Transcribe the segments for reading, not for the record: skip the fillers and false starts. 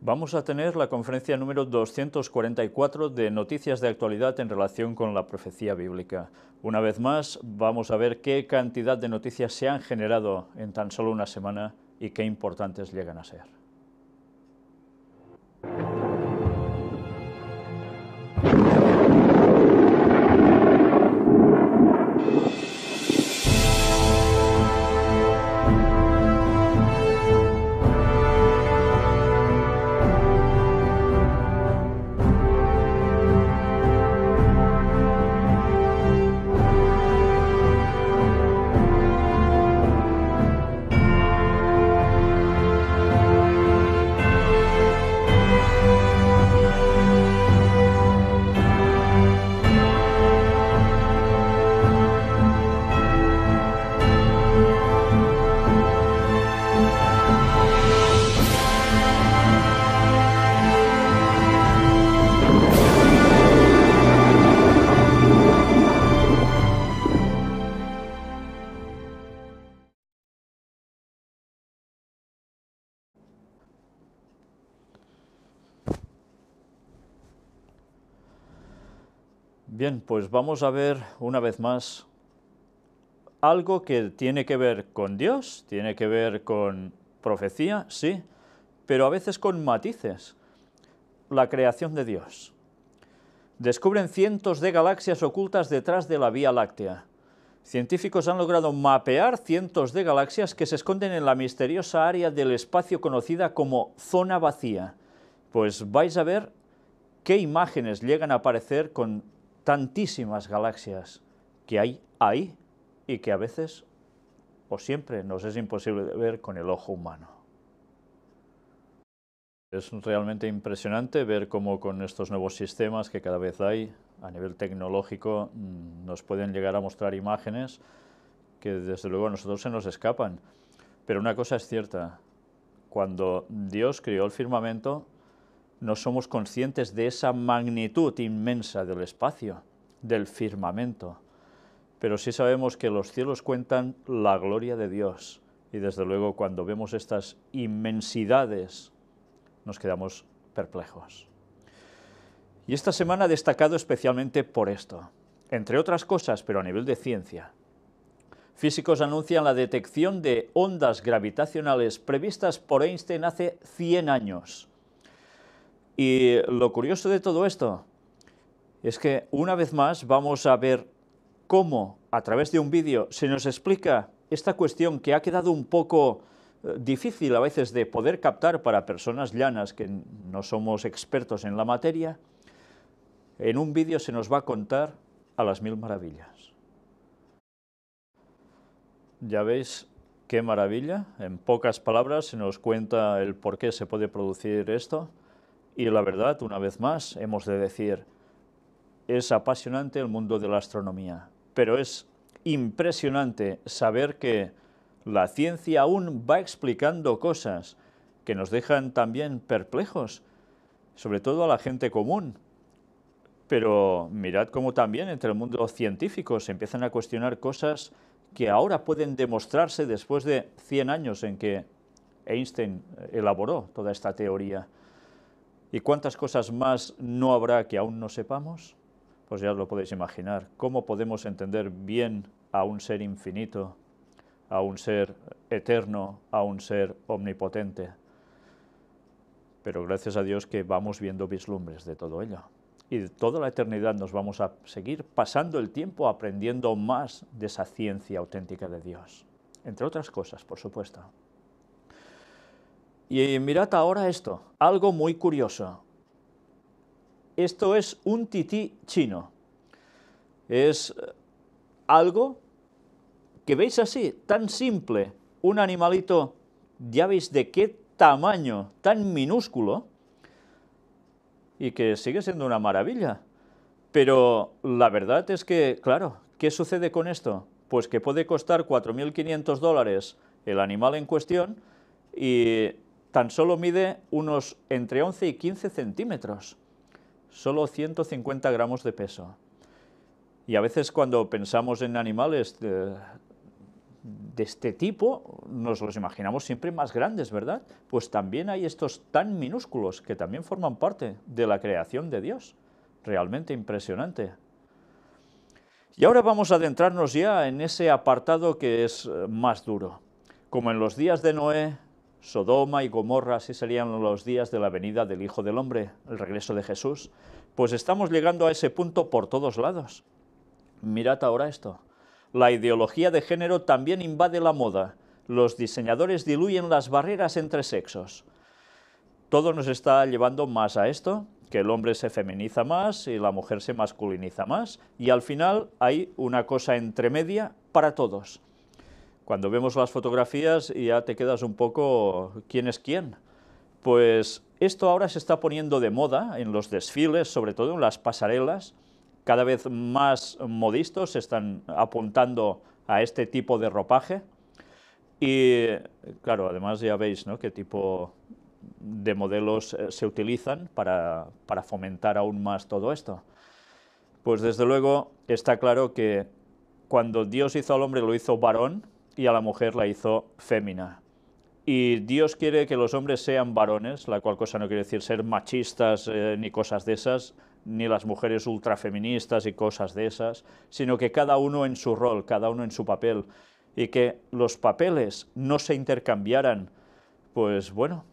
Vamos a tener la conferencia número 244 de noticias de actualidad en relación con la profecía bíblica. Una vez más, vamos a ver qué cantidad de noticias se han generado en tan solo una semana y qué importantes llegan a ser. Bien, pues vamos a ver una vez más algo que tiene que ver con Dios, tiene que ver con profecía, sí, pero a veces con matices. La creación de Dios. Descubren cientos de galaxias ocultas detrás de la Vía Láctea. Científicos han logrado mapear cientos de galaxias que se esconden en la misteriosa área del espacio conocida como zona vacía. Pues vais a ver qué imágenes llegan a aparecer con tantísimas galaxias que hay ahí y que a veces o siempre nos es imposible de ver con el ojo humano. Es realmente impresionante ver cómo con estos nuevos sistemas que cada vez hay a nivel tecnológico nos pueden llegar a mostrar imágenes que desde luego a nosotros se nos escapan. Pero una cosa es cierta, cuando Dios creó el firmamento no somos conscientes de esa magnitud inmensa del espacio, del firmamento, pero sí sabemos que los cielos cuentan la gloria de Dios y desde luego cuando vemos estas inmensidades nos quedamos perplejos. Y esta semana ha destacado especialmente por esto, entre otras cosas, pero a nivel de ciencia. Físicos anuncian la detección de ondas gravitacionales previstas por Einstein hace 100 años. Y lo curioso de todo esto es que una vez más vamos a ver cómo a través de un vídeo se nos explica esta cuestión que ha quedado un poco difícil a veces de poder captar para personas llanas que no somos expertos en la materia. En un vídeo se nos va a contar a las 1000 maravillas. Ya veis qué maravilla, en pocas palabras se nos cuenta el por qué se puede producir esto y la verdad, una vez más, hemos de decir, es apasionante el mundo de la astronomía, pero es impresionante saber que la ciencia aún va explicando cosas que nos dejan también perplejos, sobre todo a la gente común. Pero mirad cómo también entre el mundo científico se empiezan a cuestionar cosas que ahora pueden demostrarse después de 100 años en que Einstein elaboró toda esta teoría. ¿Y cuántas cosas más no habrá que aún no sepamos? Pues ya os lo podéis imaginar. ¿Cómo podemos entender bien a un ser infinito, a un ser eterno, a un ser omnipotente? Pero gracias a Dios que vamos viendo vislumbres de todo ello. Y de toda la eternidad nos vamos a seguir pasando el tiempo aprendiendo más de esa ciencia auténtica de Dios. Entre otras cosas, por supuesto. Y mirad ahora esto, algo muy curioso. Esto es un tití chino. Es algo que veis así, tan simple, un animalito, ya veis de qué tamaño, tan minúsculo, y que sigue siendo una maravilla. Pero la verdad es que, claro, ¿qué sucede con esto? Pues que puede costar 4.500 dólares el animal en cuestión y tan solo mide unos entre 11 y 15 centímetros, solo 150 gramos de peso. Y a veces cuando pensamos en animales de este tipo nos los imaginamos siempre más grandes, ¿verdad? Pues también hay estos tan minúsculos que también forman parte de la creación de Dios. Realmente impresionante. Y ahora vamos a adentrarnos ya en ese apartado que es más duro. Como en los días de Noé, Sodoma y Gomorra, así serían los días de la venida del Hijo del Hombre, el regreso de Jesús, pues estamos llegando a ese punto por todos lados. Mirad ahora esto. La ideología de género también invade la moda. Los diseñadores diluyen las barreras entre sexos. Todo nos está llevando más a esto, que el hombre se feminiza más y la mujer se masculiniza más, y al final hay una cosa entremedia para todos. Cuando vemos las fotografías ya te quedas un poco ¿quién es quién? Pues esto ahora se está poniendo de moda en los desfiles, sobre todo en las pasarelas. Cada vez más modistas se están apuntando a este tipo de ropaje. Y claro, además ya veis, ¿no?, qué tipo de modelos se utilizan para fomentar aún más todo esto. Pues desde luego está claro que cuando Dios hizo al hombre lo hizo varón y a la mujer la hizo fémina. Y Dios quiere que los hombres sean varones, la cual cosa no quiere decir ser machistas ni cosas de esas, ni las mujeres ultrafeministas y cosas de esas, sino que cada uno en su rol, cada uno en su papel, y que los papeles no se intercambiaran. Pues bueno,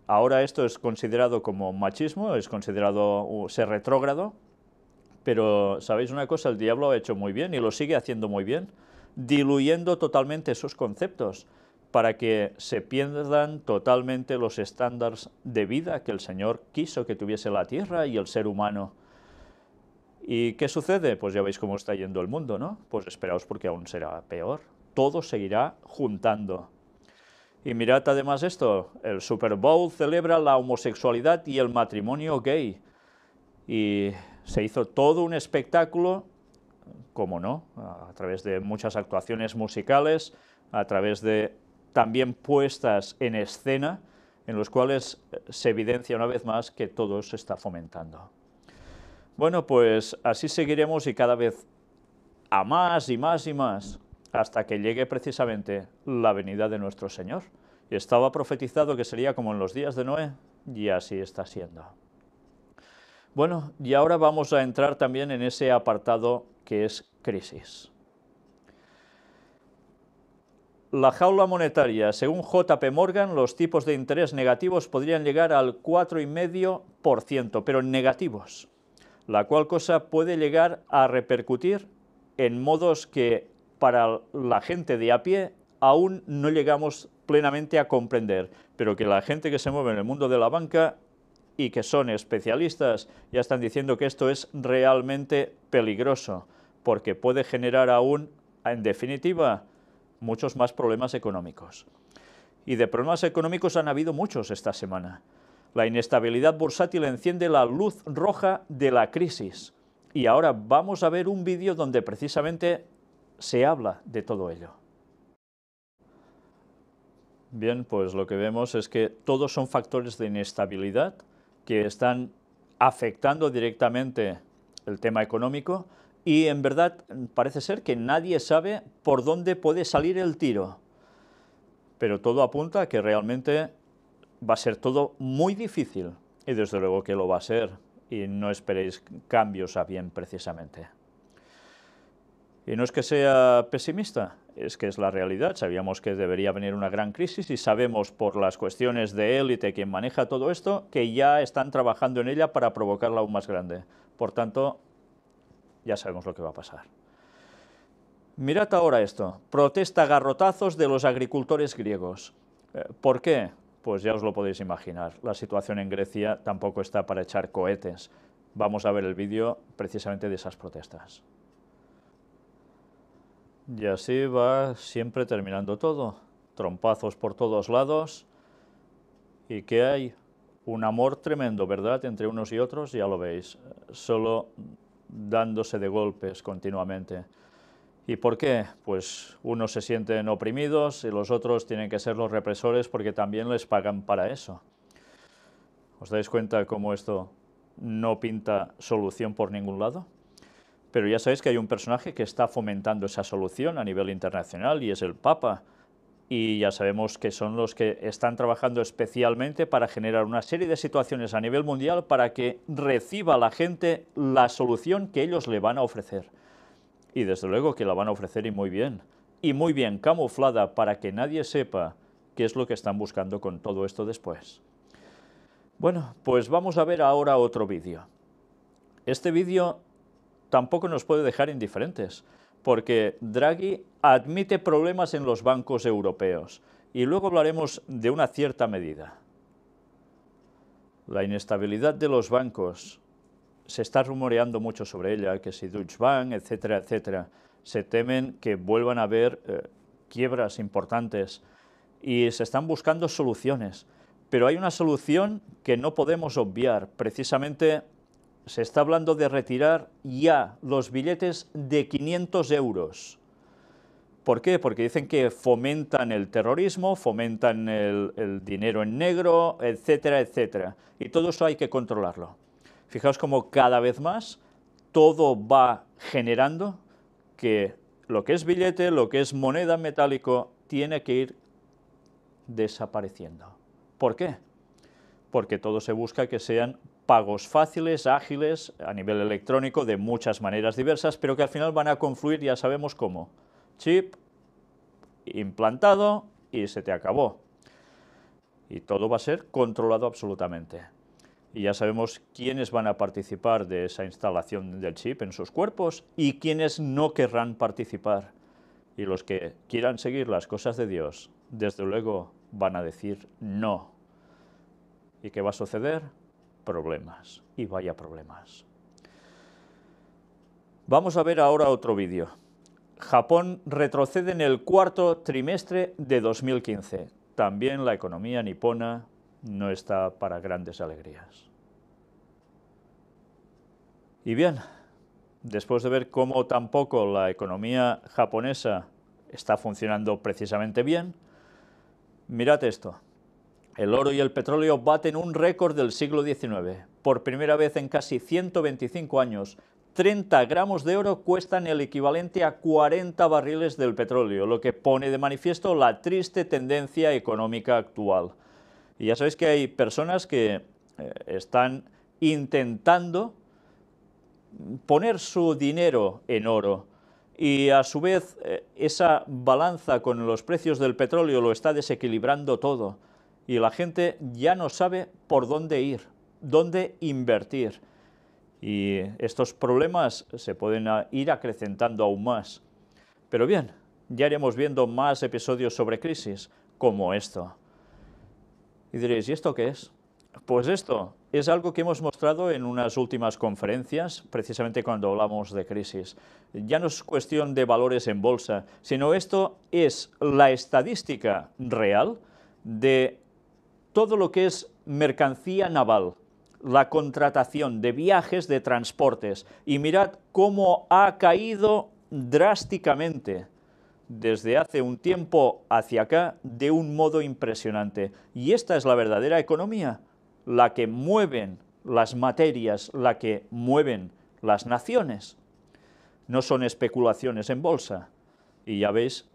ahora esto es considerado como machismo, es considerado ser retrógrado, pero ¿sabéis una cosa? El diablo ha hecho muy bien y lo sigue haciendo muy bien, diluyendo totalmente esos conceptos para que se pierdan totalmente los estándares de vida que el Señor quiso que tuviese la tierra y el ser humano. ¿Y qué sucede? Pues ya veis cómo está yendo el mundo, ¿no? Pues esperaos porque aún será peor. Todo se irá juntando. Y mirad además esto, el Super Bowl celebra la homosexualidad y el matrimonio gay. Y se hizo todo un espectáculo, como no, a través de muchas actuaciones musicales, a través de también puestas en escena, en los cuales se evidencia una vez más que todo se está fomentando. Bueno, pues así seguiremos y cada vez a más y más y más, hasta que llegue precisamente la venida de nuestro Señor. Y estaba profetizado que sería como en los días de Noé, y así está siendo. Bueno, y ahora vamos a entrar también en ese apartado que es crisis. La jaula monetaria. Según JP Morgan, los tipos de interés negativos podrían llegar al 4,5%, pero negativos, la cual cosa puede llegar a repercutir en modos que para la gente de a pie aún no llegamos plenamente a comprender, pero que la gente que se mueve en el mundo de la banca y que son especialistas ya están diciendo que esto es realmente peligroso, porque puede generar aún, en definitiva, muchos más problemas económicos. Y de problemas económicos han habido muchos esta semana. La inestabilidad bursátil enciende la luz roja de la crisis. Y ahora vamos a ver un vídeo donde precisamente se habla de todo ello. Bien, pues lo que vemos es que todos son factores de inestabilidad que están afectando directamente el tema económico y en verdad parece ser que nadie sabe por dónde puede salir el tiro. Pero todo apunta a que realmente va a ser todo muy difícil y desde luego que lo va a ser y no esperéis cambios a bien precisamente. Y no es que sea pesimista, es que es la realidad. Sabíamos que debería venir una gran crisis y sabemos por las cuestiones de élite quien maneja todo esto que ya están trabajando en ella para provocarla aún más grande. Por tanto, ya sabemos lo que va a pasar. Mirad ahora esto, protesta a garrotazos de los agricultores griegos. ¿Por qué? Pues ya os lo podéis imaginar, la situación en Grecia tampoco está para echar cohetes. Vamos a ver el vídeo precisamente de esas protestas. Y así va siempre terminando todo, trompazos por todos lados, y que hay un amor tremendo, ¿verdad?, entre unos y otros, ya lo veis, solo dándose de golpes continuamente. ¿Y por qué? Pues unos se sienten oprimidos y los otros tienen que ser los represores porque también les pagan para eso. ¿Os dais cuenta cómo esto no pinta solución por ningún lado? Pero ya sabéis que hay un personaje que está fomentando esa solución a nivel internacional y es el Papa. Y ya sabemos que son los que están trabajando especialmente para generar una serie de situaciones a nivel mundial para que reciba la gente la solución que ellos le van a ofrecer. Y desde luego que la van a ofrecer y muy bien camuflada para que nadie sepa qué es lo que están buscando con todo esto después. Bueno, pues vamos a ver ahora otro vídeo. Este vídeo tampoco nos puede dejar indiferentes, porque Draghi admite problemas en los bancos europeos, y luego hablaremos de una cierta medida. La inestabilidad de los bancos, se está rumoreando mucho sobre ella, que si Deutsche Bank, etcétera, etcétera, se temen que vuelvan a haber quiebras importantes, y se están buscando soluciones, pero hay una solución que no podemos obviar, precisamente. Se está hablando de retirar ya los billetes de 500 euros. ¿Por qué? Porque dicen que fomentan el terrorismo, fomentan el dinero en negro, etcétera, etcétera. Y todo eso hay que controlarlo. Fijaos cómo cada vez más todo va generando que lo que es billete, lo que es moneda metálico, tiene que ir desapareciendo. ¿Por qué? Porque todo se busca que sean pagos fáciles, ágiles, a nivel electrónico, de muchas maneras diversas, pero que al final van a confluir, ya sabemos cómo. Chip, implantado y se te acabó. Y todo va a ser controlado absolutamente. Y ya sabemos quiénes van a participar de esa instalación del chip en sus cuerpos y quiénes no querrán participar. Y los que quieran seguir las cosas de Dios, desde luego van a decir no. ¿Y qué va a suceder? Problemas, y vaya problemas. Vamos a ver ahora otro vídeo. Japón retrocede en el cuarto trimestre de 2015. También la economía nipona no está para grandes alegrías. Y bien, después de ver cómo tampoco la economía japonesa está funcionando precisamente bien, mirad esto. El oro y el petróleo baten un récord del siglo XIX. Por primera vez en casi 125 años, 30 gramos de oro cuestan el equivalente a 40 barriles del petróleo, lo que pone de manifiesto la triste tendencia económica actual. Y ya sabéis que hay personas que están intentando poner su dinero en oro, y a su vez esa balanza con los precios del petróleo lo está desequilibrando todo. Y la gente ya no sabe por dónde ir, dónde invertir. Y estos problemas se pueden ir acrecentando aún más. Pero bien, ya iremos viendo más episodios sobre crisis, como esto. Y diréis, ¿y esto qué es? Pues esto es algo que hemos mostrado en unas últimas conferencias, precisamente cuando hablamos de crisis. Ya no es cuestión de valores en bolsa, sino esto es la estadística real de todo lo que es mercancía naval, la contratación de viajes, de transportes, y mirad cómo ha caído drásticamente desde hace un tiempo hacia acá de un modo impresionante. Y esta es la verdadera economía, la que mueven las materias, la que mueven las naciones. No son especulaciones en bolsa. Y ya veis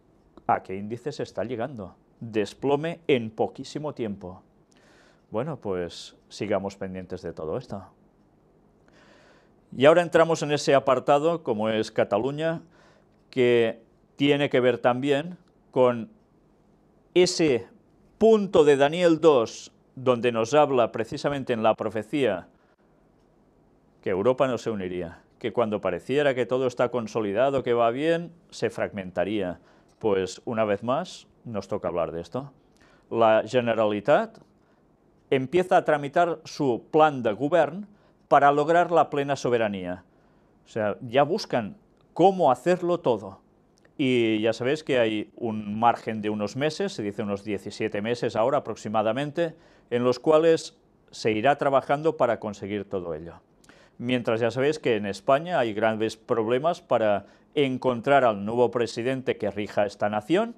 a qué índice se está llegando. Desplome en poquísimo tiempo. Bueno, pues sigamos pendientes de todo esto. Y ahora entramos en ese apartado, como es Cataluña, que tiene que ver también con ese punto de Daniel 2, donde nos habla precisamente en la profecía que Europa no se uniría, que cuando pareciera que todo está consolidado, que va bien, se fragmentaría. Pues una vez más nos toca hablar de esto. La Generalitat empieza a tramitar su plan de govern para lograr la plena soberanía. O sea, ya buscan cómo hacerlo todo. Y ya sabéis que hay un margen de unos meses, se dice unos 17 meses ahora aproximadamente, en los cuales se irá trabajando para conseguir todo ello. Mientras ya sabéis que en España hay grandes problemas para encontrar al nuevo presidente que rija esta nación,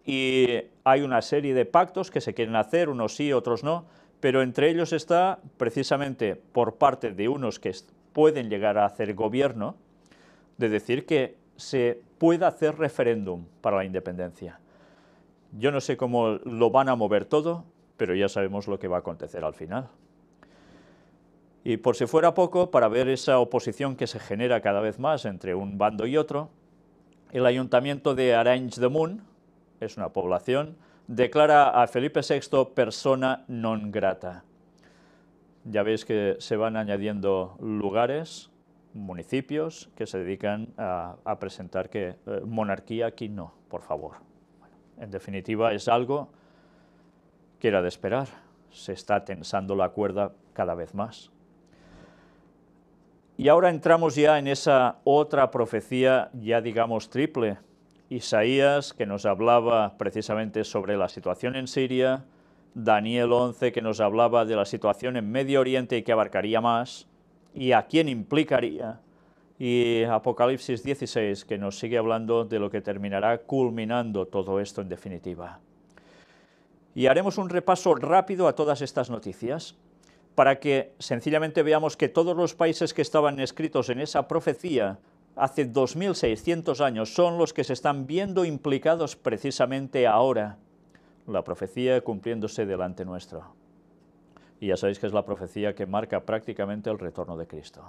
y hay una serie de pactos que se quieren hacer, unos sí, otros no, pero entre ellos está precisamente por parte de unos que pueden llegar a hacer gobierno, de decir que se pueda hacer referéndum para la independencia. Yo no sé cómo lo van a mover todo, pero ya sabemos lo que va a acontecer al final. Y por si fuera poco, para ver esa oposición que se genera cada vez más entre un bando y otro, el ayuntamiento de Arenys de Munt, es una población, declara a Felipe VI persona non grata. Ya veis que se van añadiendo lugares, municipios, que se dedican a presentar que monarquía aquí no, por favor. Bueno, en definitiva, es algo que era de esperar. Se está tensando la cuerda cada vez más. Y ahora entramos ya en esa otra profecía, ya digamos triple. Isaías, que nos hablaba precisamente sobre la situación en Siria, Daniel 11, que nos hablaba de la situación en Medio Oriente y que abarcaría más, y a quién implicaría, y Apocalipsis 16, que nos sigue hablando de lo que terminará culminando todo esto en definitiva. Y haremos un repaso rápido a todas estas noticias, para que sencillamente veamos que todos los países que estaban escritos en esa profecía hace 2600 años son los que se están viendo implicados precisamente ahora, la profecía cumpliéndose delante nuestro. Y ya sabéis que es la profecía que marca prácticamente el retorno de Cristo,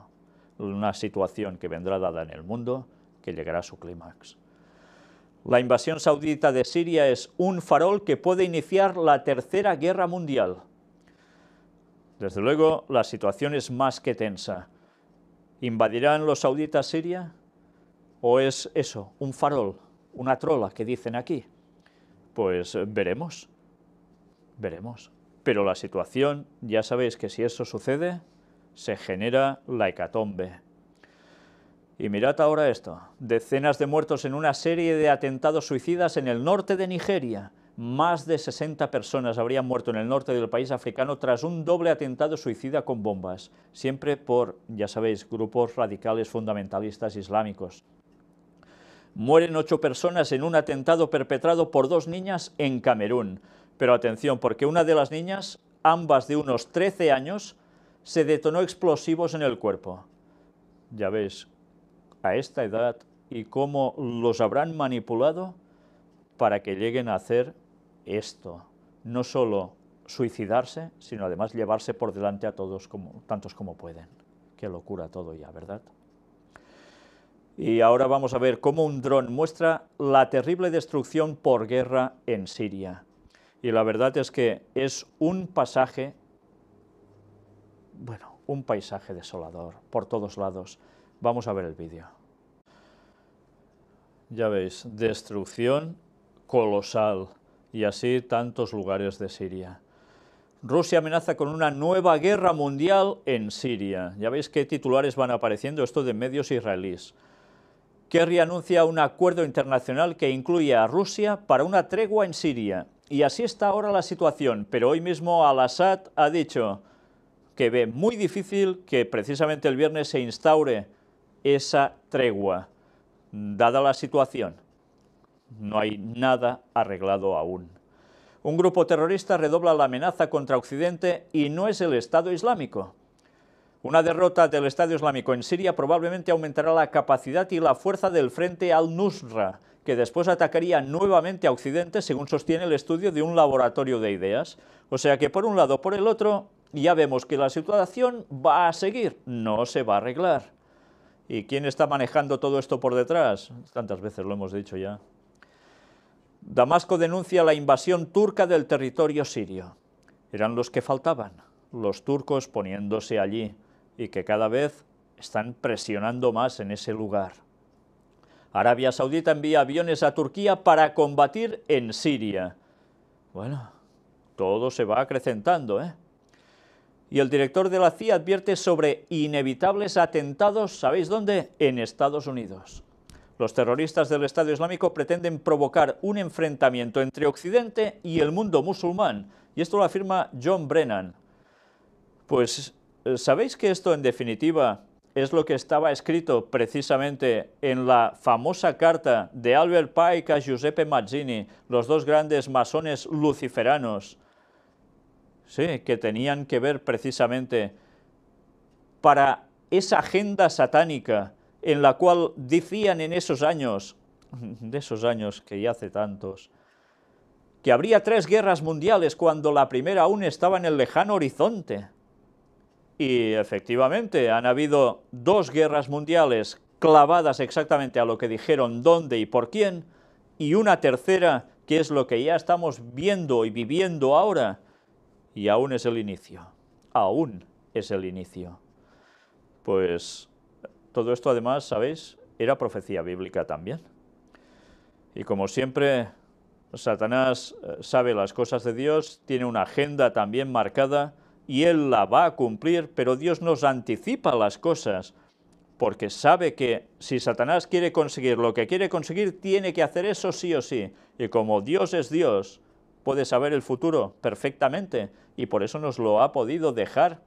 una situación que vendrá dada en el mundo, que llegará a su clímax. La invasión saudita de Siria es un farol que puede iniciar la Tercera Guerra Mundial. Desde luego, la situación es más que tensa. ¿Invadirán los sauditas Siria? ¿O es eso, un farol, una trola que dicen aquí? Pues veremos, veremos. Pero la situación, ya sabéis que si eso sucede, se genera la hecatombe. Y mirad ahora esto, decenas de muertos en una serie de atentados suicidas en el norte de Nigeria. Más de 60 personas habrían muerto en el norte del país africano tras un doble atentado suicida con bombas, siempre por, ya sabéis, grupos radicales fundamentalistas islámicos. Mueren 8 personas en un atentado perpetrado por 2 niñas en Camerún. Pero atención, porque una de las niñas, ambas de unos 13 años, se detonó explosivos en el cuerpo. Ya veis, a esta edad, y cómo los habrán manipulado para que lleguen a hacer esto, no solo suicidarse, sino además llevarse por delante a todos, tantos como pueden. Qué locura todo ya, ¿verdad? Y ahora vamos a ver cómo un dron muestra la terrible destrucción por guerra en Siria. Y la verdad es que es un pasaje, bueno, un paisaje desolador por todos lados. Vamos a ver el vídeo. Ya veis, destrucción colosal. Y así tantos lugares de Siria. Rusia amenaza con una nueva guerra mundial en Siria. Ya veis qué titulares van apareciendo, esto de medios israelíes. Kerry anuncia un acuerdo internacional que incluye a Rusia para una tregua en Siria. Y así está ahora la situación, pero hoy mismo al-Assad ha dicho que ve muy difícil que precisamente el viernes se instaure esa tregua, dada la situación. No hay nada arreglado aún. Un grupo terrorista redobla la amenaza contra Occidente y no es el Estado Islámico. Una derrota del Estado Islámico en Siria probablemente aumentará la capacidad y la fuerza del Frente al-Nusra, que después atacaría nuevamente a Occidente, según sostiene el estudio de un laboratorio de ideas. O sea que por un lado o por el otro, ya vemos que la situación va a seguir, no se va a arreglar. ¿Y quién está manejando todo esto por detrás? Tantas veces lo hemos dicho ya. Damasco denuncia la invasión turca del territorio sirio. Eran los que faltaban, los turcos poniéndose allí, y que cada vez están presionando más en ese lugar. Arabia Saudita envía aviones a Turquía para combatir en Siria. Bueno, todo se va acrecentando, ¿eh? Y el director de la CIA advierte sobre inevitables atentados, ¿sabéis dónde? En Estados Unidos. Los terroristas del Estado Islámico pretenden provocar un enfrentamiento entre Occidente y el mundo musulmán, y esto lo afirma John Brennan. Pues, ¿sabéis que esto en definitiva es lo que estaba escrito precisamente en la famosa carta de Albert Pike a Giuseppe Mazzini, los dos grandes masones luciferanos? Sí, que tenían que ver precisamente para esa agenda satánica en la cual decían en esos años, de esos años que ya hace tantos, que habría 3 guerras mundiales cuando la primera aún estaba en el lejano horizonte. Y efectivamente han habido 2 guerras mundiales clavadas exactamente a lo que dijeron dónde y por quién, y una tercera que es lo que ya estamos viendo y viviendo ahora, y aún es el inicio, aún es el inicio. Pues todo esto además, ¿sabéis?, era profecía bíblica también. Y como siempre, Satanás sabe las cosas de Dios, tiene una agenda también marcada, y él la va a cumplir, pero Dios nos anticipa las cosas, porque sabe que si Satanás quiere conseguir lo que quiere conseguir, tiene que hacer eso sí o sí. Y como Dios es Dios, puede saber el futuro perfectamente, y por eso nos lo ha podido dejar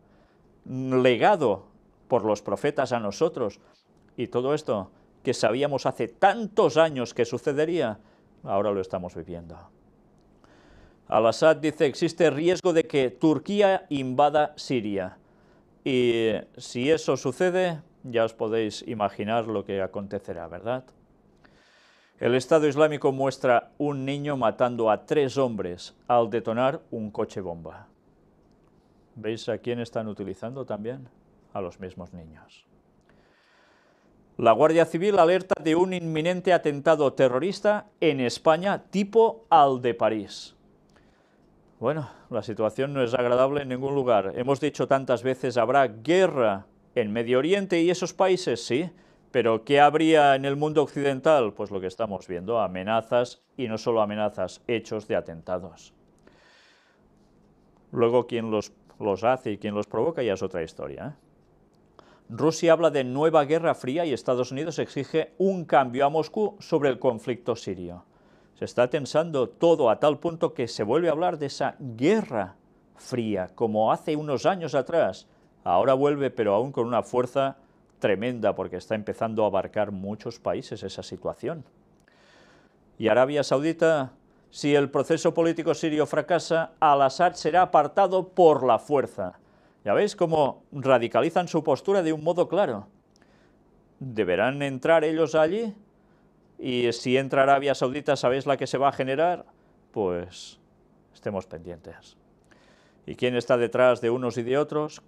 legado por los profetas a nosotros. Y todo esto que sabíamos hace tantos años que sucedería, ahora lo estamos viviendo. Al-Assad dice, existe riesgo de que Turquía invada Siria. Y si eso sucede, ya os podéis imaginar lo que acontecerá, ¿verdad? El Estado Islámico muestra un niño matando a 3 hombres al detonar un coche bomba. ¿Veis a quién están utilizando también? A los mismos niños. La Guardia Civil alerta de un inminente atentado terrorista en España tipo al de París. Bueno, la situación no es agradable en ningún lugar. Hemos dicho tantas veces, habrá guerra en Medio Oriente y esos países, sí, pero ¿qué habría en el mundo occidental? Pues lo que estamos viendo, amenazas, y no solo amenazas, hechos de atentados. Luego, quién los hace y quién los provoca ya es otra historia, ¿eh? Rusia habla de nueva guerra fría y Estados Unidos exige un cambio a Moscú sobre el conflicto sirio. Se está tensando todo a tal punto que se vuelve a hablar de esa guerra fría, como hace unos años atrás. Ahora vuelve, pero aún con una fuerza tremenda, porque está empezando a abarcar muchos países esa situación. Y Arabia Saudita, si el proceso político sirio fracasa, Al-Assad será apartado por la fuerza. Ya veis cómo radicalizan su postura de un modo claro. ¿Deberán entrar ellos allí? Y si entra Arabia Saudita, ¿sabéis la que se va a generar? Pues estemos pendientes. ¿Y quién está detrás de unos y de otros?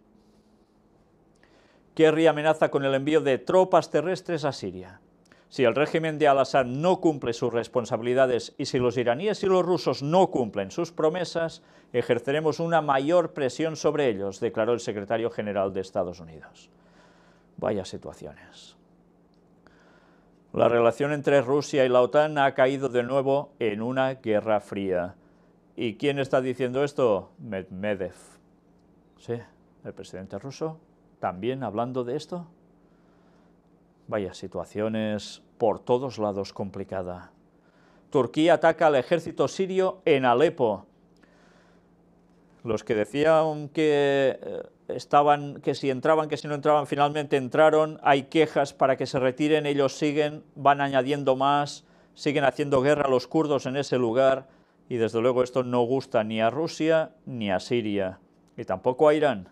Kerry amenaza con el envío de tropas terrestres a Siria. Si el régimen de Al-Assad no cumple sus responsabilidades y si los iraníes y los rusos no cumplen sus promesas, ejerceremos una mayor presión sobre ellos, declaró el secretario general de Estados Unidos. Vaya situaciones. La relación entre Rusia y la OTAN ha caído de nuevo en una guerra fría. ¿Y quién está diciendo esto? Medvedev. Sí, el presidente ruso, también hablando de esto. Vaya situaciones por todos lados complicada. Turquía ataca al ejército sirio en Alepo. Los que decían que que si entraban, que si no entraban, finalmente entraron. Hay quejas para que se retiren, ellos siguen, van añadiendo más, siguen haciendo guerra a los kurdos en ese lugar. Y desde luego esto no gusta ni a Rusia ni a Siria, y tampoco a Irán.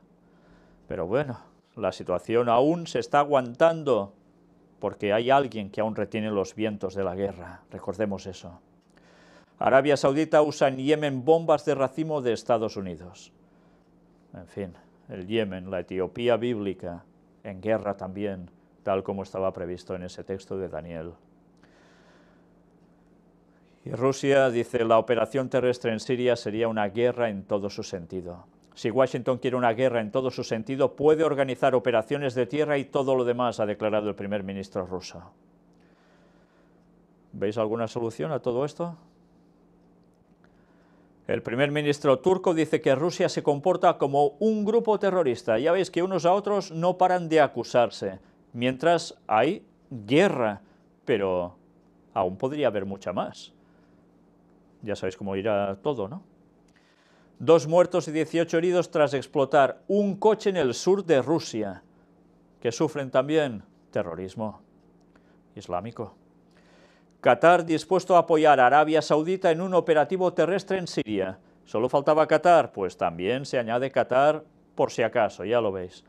Pero bueno, la situación aún se está aguantando, porque hay alguien que aún retiene los vientos de la guerra, recordemos eso. Arabia Saudita usa en Yemen bombas de racimo de Estados Unidos. En fin, el Yemen, la Etiopía bíblica, en guerra también, tal como estaba previsto en ese texto de Daniel. Y Rusia dice, la operación terrestre en Siria sería una guerra en todo su sentido. Si Washington quiere una guerra en todo su sentido, puede organizar operaciones de tierra y todo lo demás, ha declarado el primer ministro ruso. ¿Veis alguna solución a todo esto? El primer ministro turco dice que Rusia se comporta como un grupo terrorista. Ya veis que unos a otros no paran de acusarse, mientras hay guerra, pero aún podría haber mucha más. Ya sabéis cómo irá todo, ¿no? 2 muertos y 18 heridos tras explotar un coche en el sur de Rusia, que sufren también terrorismo islámico. Qatar dispuesto a apoyar a Arabia Saudita en un operativo terrestre en Siria. ¿Solo faltaba Qatar? Pues también se añade Qatar por si acaso, ya lo veis.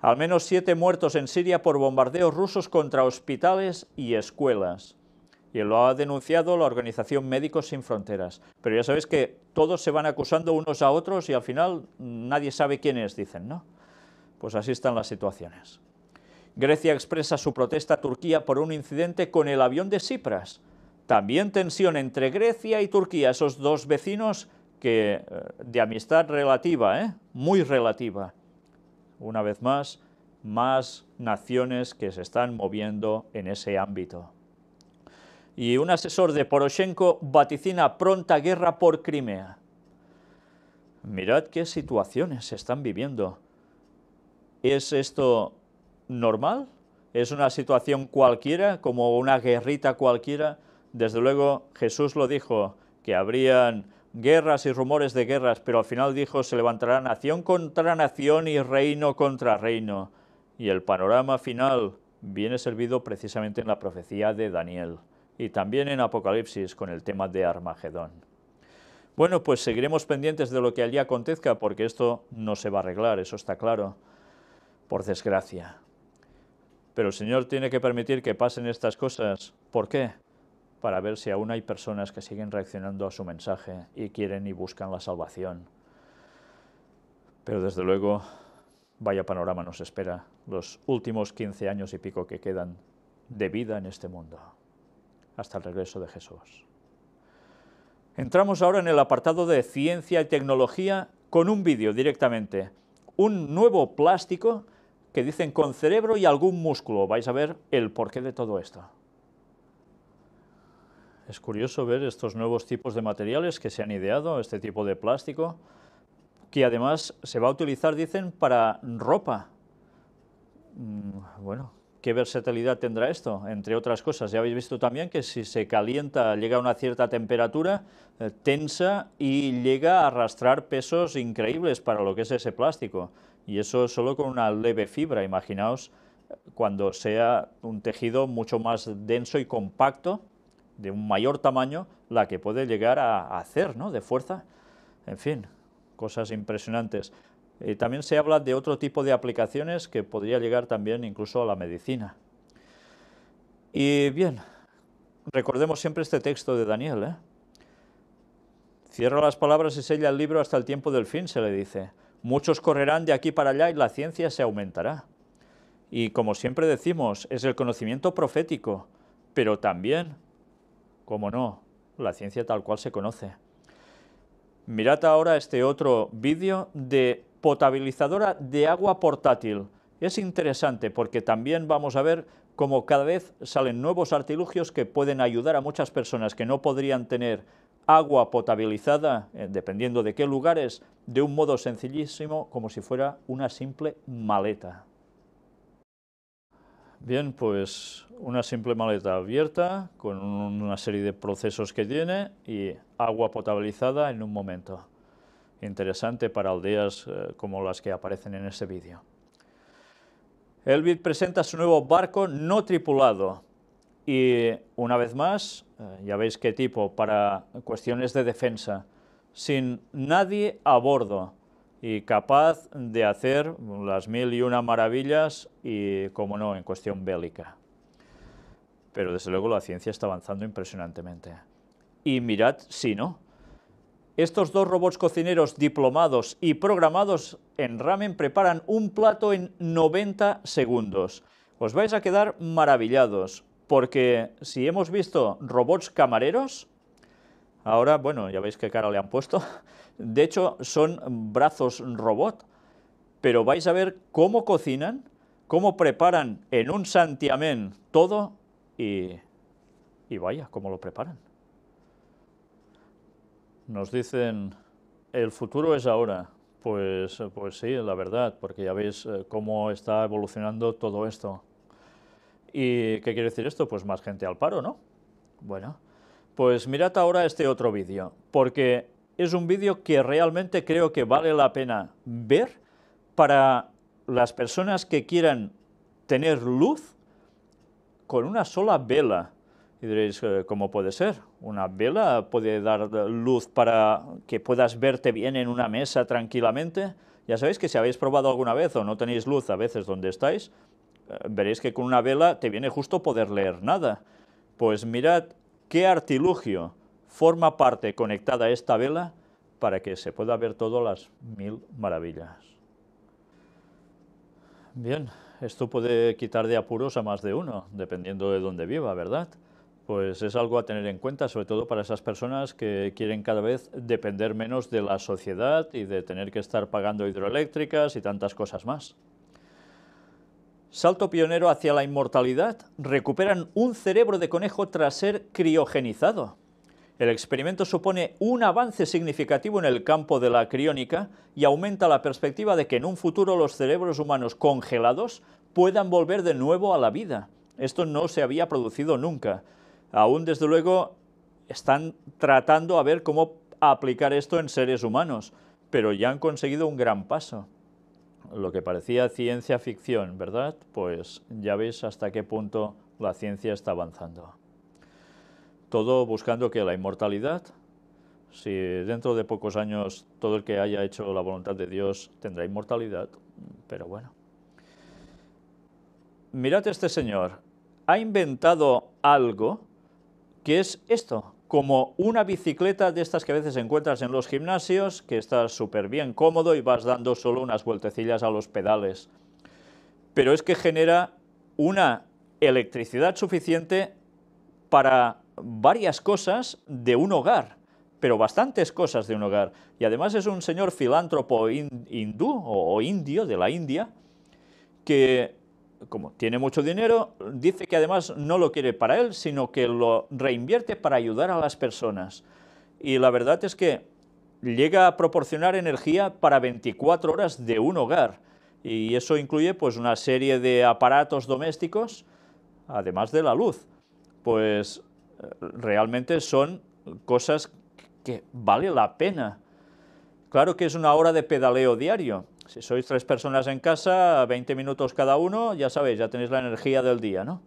Al menos 7 muertos en Siria por bombardeos rusos contra hospitales y escuelas. Y lo ha denunciado la organización Médicos Sin Fronteras. Pero ya sabéis que todos se van acusando unos a otros y al final nadie sabe quién es, dicen, ¿no? Pues así están las situaciones. Grecia expresa su protesta a Turquía por un incidente con el avión de Tsipras. También tensión entre Grecia y Turquía, esos dos vecinos que, de amistad relativa, muy relativa. Una vez más naciones que se están moviendo en ese ámbito. Y un asesor de Poroshenko vaticina pronta guerra por Crimea. Mirad qué situaciones se están viviendo. ¿Es esto normal? ¿Es una situación cualquiera, como una guerrita cualquiera? Desde luego Jesús lo dijo, que habrían guerras y rumores de guerras, pero al final dijo, se levantará nación contra nación y reino contra reino. Y el panorama final viene servido precisamente en la profecía de Daniel y también en Apocalipsis con el tema de Armagedón. Bueno, pues seguiremos pendientes de lo que allí acontezca, porque esto no se va a arreglar, eso está claro, por desgracia. Pero el Señor tiene que permitir que pasen estas cosas. ¿Por qué? Para ver si aún hay personas que siguen reaccionando a su mensaje y quieren y buscan la salvación. Pero desde luego, vaya panorama nos espera los últimos 15 años y pico que quedan de vida en este mundo, hasta el regreso de Jesús. Entramos ahora en el apartado de ciencia y tecnología con un vídeo directamente. Un nuevo plástico que dicen con cerebro y algún músculo. Vais a ver el porqué de todo esto. Es curioso ver estos nuevos tipos de materiales que se han ideado, este tipo de plástico, que además se va a utilizar, dicen, para ropa. Bueno, ¿qué versatilidad tendrá esto? Entre otras cosas, ya habéis visto también que si se calienta, llega a una cierta temperatura, tensa y llega a arrastrar pesos increíbles para lo que es ese plástico. Y eso solo con una leve fibra. Imaginaos cuando sea un tejido mucho más denso y compacto, de un mayor tamaño, la que puede llegar a hacer, ¿no?, de fuerza. En fin, cosas impresionantes. También se habla de otro tipo de aplicaciones que podría llegar también incluso a la medicina. Y bien, recordemos siempre este texto de Daniel, Cierra las palabras y sella el libro hasta el tiempo del fin, se le dice. Muchos correrán de aquí para allá y la ciencia se aumentará. Y como siempre decimos, es el conocimiento profético, pero también, como no, la ciencia tal cual se conoce. Mirad ahora este otro vídeo de potabilizadora de agua portátil. Es interesante porque también vamos a ver cómo cada vez salen nuevos artilugios que pueden ayudar a muchas personas que no podrían tener agua potabilizada, dependiendo de qué lugares, de un modo sencillísimo, como si fuera una simple maleta. Bien, pues una simple maleta abierta, con una serie de procesos que tiene y agua potabilizada en un momento. Interesante para aldeas como las que aparecen en este vídeo. Elbit presenta su nuevo barco no tripulado y, una vez más, ya veis qué tipo, para cuestiones de defensa, sin nadie a bordo y capaz de hacer las 1001 maravillas y, como no, en cuestión bélica. Pero desde luego la ciencia está avanzando impresionantemente. Y mirad si no. Estos dos robots cocineros diplomados y programados en Ramen preparan un plato en 90 segundos. Os vais a quedar maravillados, porque si hemos visto robots camareros, ahora, bueno, ya veis qué cara le han puesto. De hecho, son brazos robot, pero vais a ver cómo cocinan, cómo preparan en un santiamén todo y vaya, cómo lo preparan. Nos dicen, el futuro es ahora. Pues sí, la verdad, porque ya veis cómo está evolucionando todo esto. ¿Y qué quiere decir esto? Pues más gente al paro, ¿no? Bueno, pues mirad ahora este otro vídeo, porque es un vídeo que realmente creo que vale la pena ver para las personas que quieran tener luz con una sola vela. Y diréis, ¿cómo puede ser? ¿Una vela puede dar luz para que puedas verte bien en una mesa tranquilamente? Ya sabéis que si habéis probado alguna vez o no tenéis luz a veces donde estáis, veréis que con una vela te viene justo poder leer nada. Pues mirad qué artilugio forma parte conectada a esta vela para que se pueda ver todas las 1000 maravillas. Bien, esto puede quitar de apuros a más de uno, dependiendo de dónde viva, ¿verdad? Pues es algo a tener en cuenta, sobre todo para esas personas que quieren cada vez depender menos de la sociedad y de tener que estar pagando hidroeléctricas y tantas cosas más. Salto pionero hacia la inmortalidad. Recuperan un cerebro de conejo tras ser criogenizado. El experimento supone un avance significativo en el campo de la criónica y aumenta la perspectiva de que en un futuro los cerebros humanos congelados puedan volver de nuevo a la vida. Esto no se había producido nunca. Aún, desde luego, están tratando a ver cómo aplicar esto en seres humanos, pero ya han conseguido un gran paso. Lo que parecía ciencia ficción, ¿verdad? Pues ya veis hasta qué punto la ciencia está avanzando. Todo buscando que la inmortalidad, si dentro de pocos años todo el que haya hecho la voluntad de Dios tendrá inmortalidad, pero bueno. Mirad, este señor ha inventado algo que es esto, como una bicicleta de estas que a veces encuentras en los gimnasios, que está súper bien cómodo y vas dando solo unas vueltecillas a los pedales. Pero es que genera una electricidad suficiente para varias cosas de un hogar, pero bastantes cosas de un hogar. Y además es un señor filántropo hindú o indio de la India, que como tiene mucho dinero, dice que además no lo quiere para él, sino que lo reinvierte para ayudar a las personas. Y la verdad es que llega a proporcionar energía para 24 horas de un hogar. Y eso incluye pues una serie de aparatos domésticos, además de la luz. Pues realmente son cosas que vale la pena. Claro que es una hora de pedaleo diario. Si sois 3 personas en casa, 20 minutos cada uno, ya sabéis, ya tenéis la energía del día, ¿no?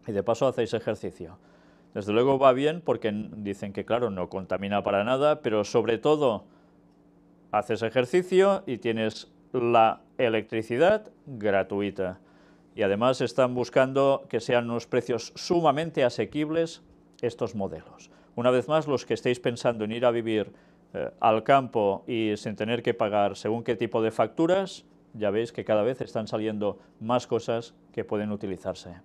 Y de paso hacéis ejercicio. Desde luego va bien porque dicen que, claro, no contamina para nada, pero sobre todo haces ejercicio y tienes la electricidad gratuita. Y además están buscando que sean unos precios sumamente asequibles estos modelos. Una vez más, los que estéis pensando en ir a vivir al campo y sin tener que pagar según qué tipo de facturas, ya veis que cada vez están saliendo más cosas que pueden utilizarse.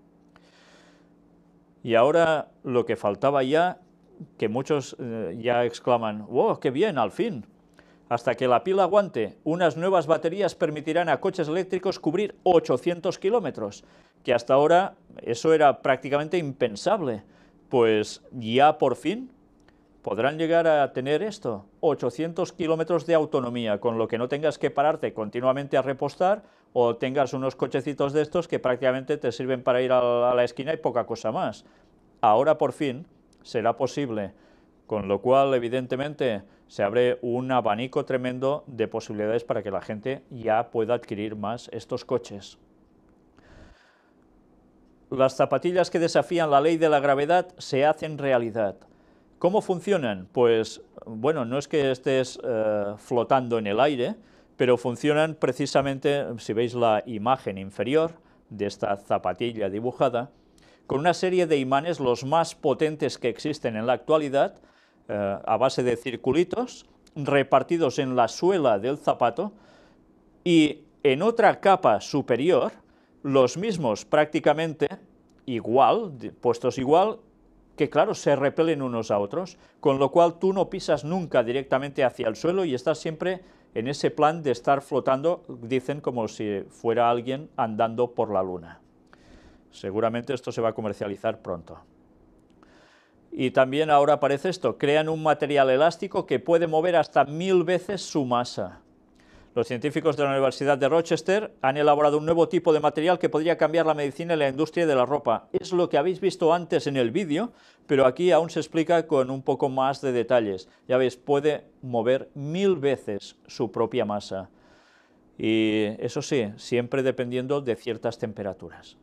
Y ahora lo que faltaba ya, que muchos ya exclaman, ¡wow, qué bien, al fin! Hasta que la pila aguante, unas nuevas baterías permitirán a coches eléctricos cubrir 800 kilómetros, que hasta ahora eso era prácticamente impensable. Pues ya por fin podrán llegar a tener esto, 800 kilómetros de autonomía, con lo que no tengas que pararte continuamente a repostar o tengas unos cochecitos de estos que prácticamente te sirven para ir a la esquina y poca cosa más. Ahora por fin será posible, con lo cual evidentemente se abre un abanico tremendo de posibilidades para que la gente ya pueda adquirir más estos coches. Las zapatillas que desafían la ley de la gravedad se hacen realidad. ¿Cómo funcionan? Pues, bueno, no es que estés flotando en el aire, pero funcionan precisamente, si veis la imagen inferior de esta zapatilla dibujada, con una serie de imanes, los más potentes que existen en la actualidad, a base de circulitos, repartidos en la suela del zapato, y en otra capa superior, los mismos prácticamente igual, puestos igual, que claro, se repelen unos a otros, con lo cual tú no pisas nunca directamente hacia el suelo y estás siempre en ese plan de estar flotando, dicen como si fuera alguien andando por la luna. Seguramente esto se va a comercializar pronto. Y también ahora aparece esto, crean un material elástico que puede mover hasta 1000 veces su masa. Los científicos de la Universidad de Rochester han elaborado un nuevo tipo de material que podría cambiar la medicina y la industria de la ropa. Es lo que habéis visto antes en el vídeo, pero aquí aún se explica con un poco más de detalles. Ya veis, puede mover 1000 veces su propia masa. Y eso sí, siempre dependiendo de ciertas temperaturas.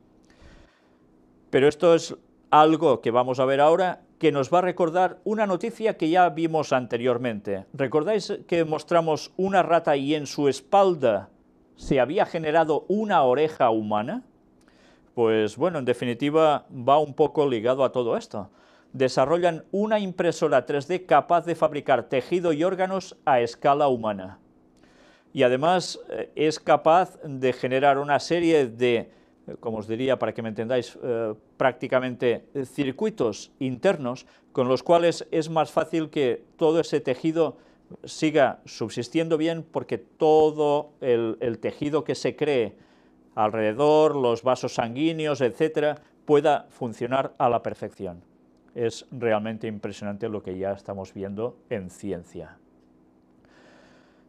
Pero esto es algo que vamos a ver ahora que nos va a recordar una noticia que ya vimos anteriormente. ¿Recordáis que mostramos una rata y en su espalda se había generado una oreja humana? Pues bueno, en definitiva va un poco ligado a todo esto. Desarrollan una impresora 3D capaz de fabricar tejido y órganos a escala humana. Y además es capaz de generar una serie de, como os diría, para que me entendáis, prácticamente circuitos internos con los cuales es más fácil que todo ese tejido siga subsistiendo bien, porque todo el tejido que se cree alrededor, los vasos sanguíneos, etcétera, pueda funcionar a la perfección. Es realmente impresionante lo que ya estamos viendo en ciencia.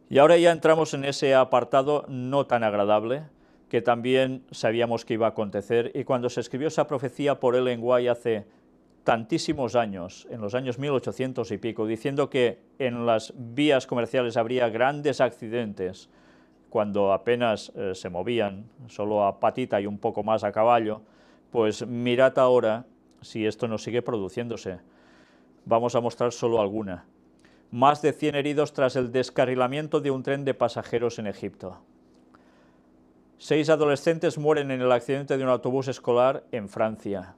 Y ahora ya entramos en ese apartado no tan agradable, que también sabíamos que iba a acontecer, y cuando se escribió esa profecía por Ellen White hace tantísimos años, en los años 1800 y pico, diciendo que en las vías comerciales habría grandes accidentes, cuando apenas se movían, solo a patita y un poco más a caballo, pues mirad ahora si esto no sigue produciéndose. Vamos a mostrar solo alguna. Más de 100 heridos tras el descarrilamiento de un tren de pasajeros en Egipto. 6 adolescentes mueren en el accidente de un autobús escolar en Francia.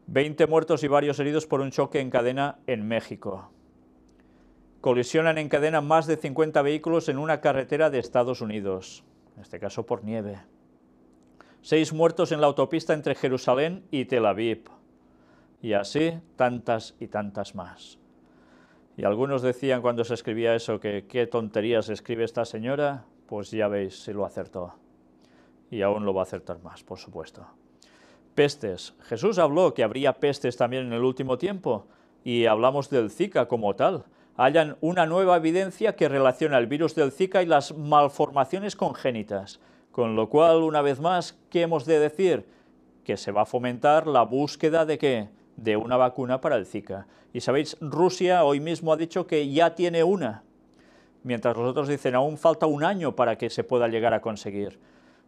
20 muertos y varios heridos por un choque en cadena en México. Colisionan en cadena más de 50 vehículos en una carretera de Estados Unidos, en este caso por nieve. 6 muertos en la autopista entre Jerusalén y Tel Aviv. Y así tantas y tantas más. Y algunos decían cuando se escribía eso que qué tonterías escribe esta señora, pues ya veis si lo acertó. Y aún lo va a acertar más, por supuesto. Pestes. Jesús habló que habría pestes también en el último tiempo, y hablamos del Zika como tal. Hallan una nueva evidencia que relaciona el virus del Zika y las malformaciones congénitas, con lo cual, una vez más, ¿qué hemos de decir? Que se va a fomentar la búsqueda de ¿qué? De una vacuna para el Zika. Y sabéis, Rusia hoy mismo ha dicho que ya tiene una, mientras los otros dicen aún falta un año para que se pueda llegar a conseguir.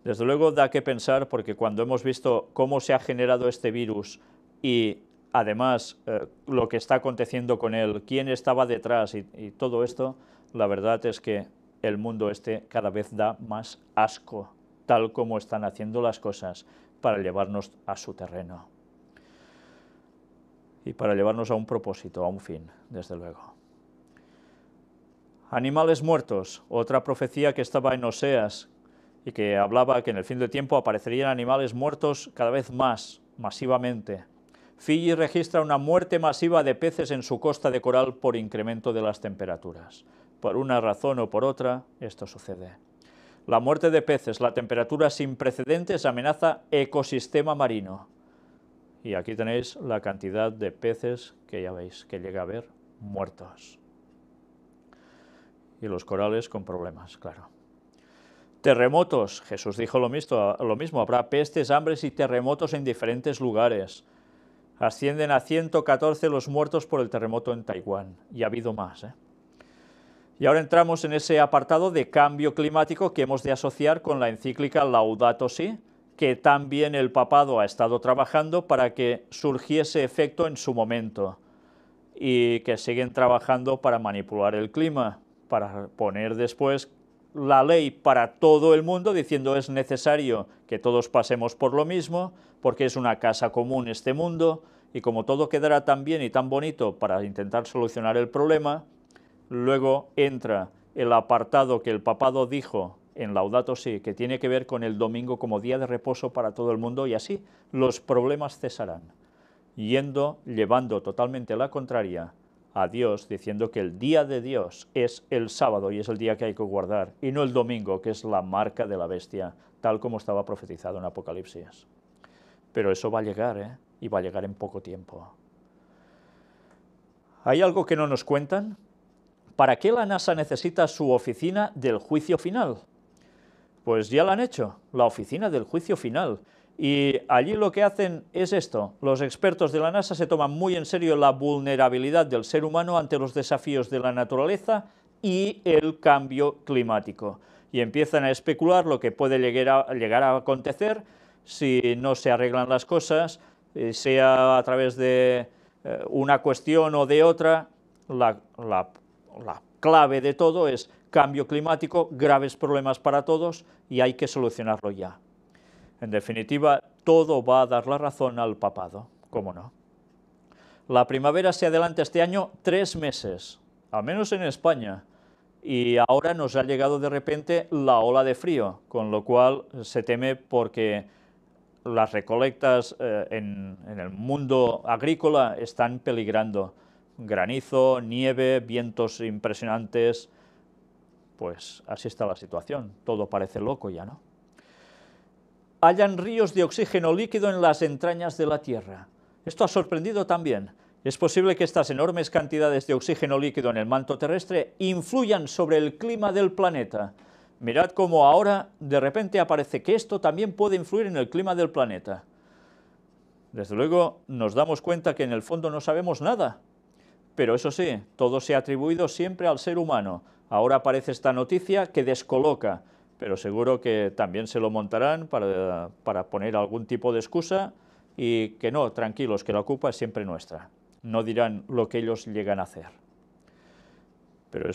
Desde luego da que pensar, porque cuando hemos visto cómo se ha generado este virus y además lo que está aconteciendo con él, quién estaba detrás y todo esto, la verdad es que el mundo este cada vez da más asco, tal como están haciendo las cosas para llevarnos a su terreno. Y para llevarnos a un propósito, a un fin, desde luego. Animales muertos, otra profecía que estaba en Oseas y que hablaba que en el fin del tiempo aparecerían animales muertos cada vez más, masivamente. Fiji registra una muerte masiva de peces en su costa de coral por incremento de las temperaturas. Por una razón o por otra, esto sucede. La muerte de peces, la temperatura sin precedentes amenaza ecosistema marino. Y aquí tenéis la cantidad de peces que ya veis que llega a haber muertos. Y los corales con problemas, claro. Terremotos. Jesús dijo lo mismo. Habrá pestes, hambres y terremotos en diferentes lugares. Ascienden a 114 los muertos por el terremoto en Taiwán. Y ha habido más, Y ahora entramos en ese apartado de cambio climático que hemos de asociar con la encíclica Laudato Si, que también el papado ha estado trabajando para que surgiese efecto en su momento, y que siguen trabajando para manipular el clima, para poner después la ley para todo el mundo, diciendo es necesario que todos pasemos por lo mismo, porque es una casa común este mundo, y como todo quedará tan bien y tan bonito para intentar solucionar el problema, luego entra el apartado que el papado dijo en Laudato Si, que tiene que ver con el domingo como día de reposo para todo el mundo, y así los problemas cesarán, llevando totalmente la contraria a Dios, diciendo que el día de Dios es el sábado y es el día que hay que guardar, y no el domingo, que es la marca de la bestia, tal como estaba profetizado en Apocalipsis. Pero eso va a llegar, y va a llegar en poco tiempo. ¿Hay algo que no nos cuentan? ¿Para qué la NASA necesita su oficina del juicio final? Pues ya la han hecho, la oficina del juicio final. Y allí lo que hacen es esto: los expertos de la NASA se toman muy en serio la vulnerabilidad del ser humano ante los desafíos de la naturaleza y el cambio climático. Y empiezan a especular lo que puede llegar a acontecer si no se arreglan las cosas, sea a través de una cuestión o de otra, la clave de todo es cambio climático, graves problemas para todos y hay que solucionarlo ya. En definitiva, todo va a dar la razón al papado, ¿cómo no? La primavera se adelanta este año 3 meses, al menos en España, y ahora nos ha llegado de repente la ola de frío, con lo cual se teme porque las recolectas en el mundo agrícola están peligrando. Granizo, nieve, vientos impresionantes, pues así está la situación, todo parece loco ya, ¿no? Hallan ríos de oxígeno líquido en las entrañas de la Tierra. Esto ha sorprendido también. Es posible que estas enormes cantidades de oxígeno líquido en el manto terrestre influyan sobre el clima del planeta. Mirad cómo ahora de repente aparece que esto también puede influir en el clima del planeta. Desde luego nos damos cuenta que en el fondo no sabemos nada. Pero eso sí, todo se ha atribuido siempre al ser humano. Ahora aparece esta noticia que descoloca, pero seguro que también se lo montarán para poner algún tipo de excusa y que no, tranquilos, que la culpa es siempre nuestra. No dirán lo que ellos llegan a hacer. Pero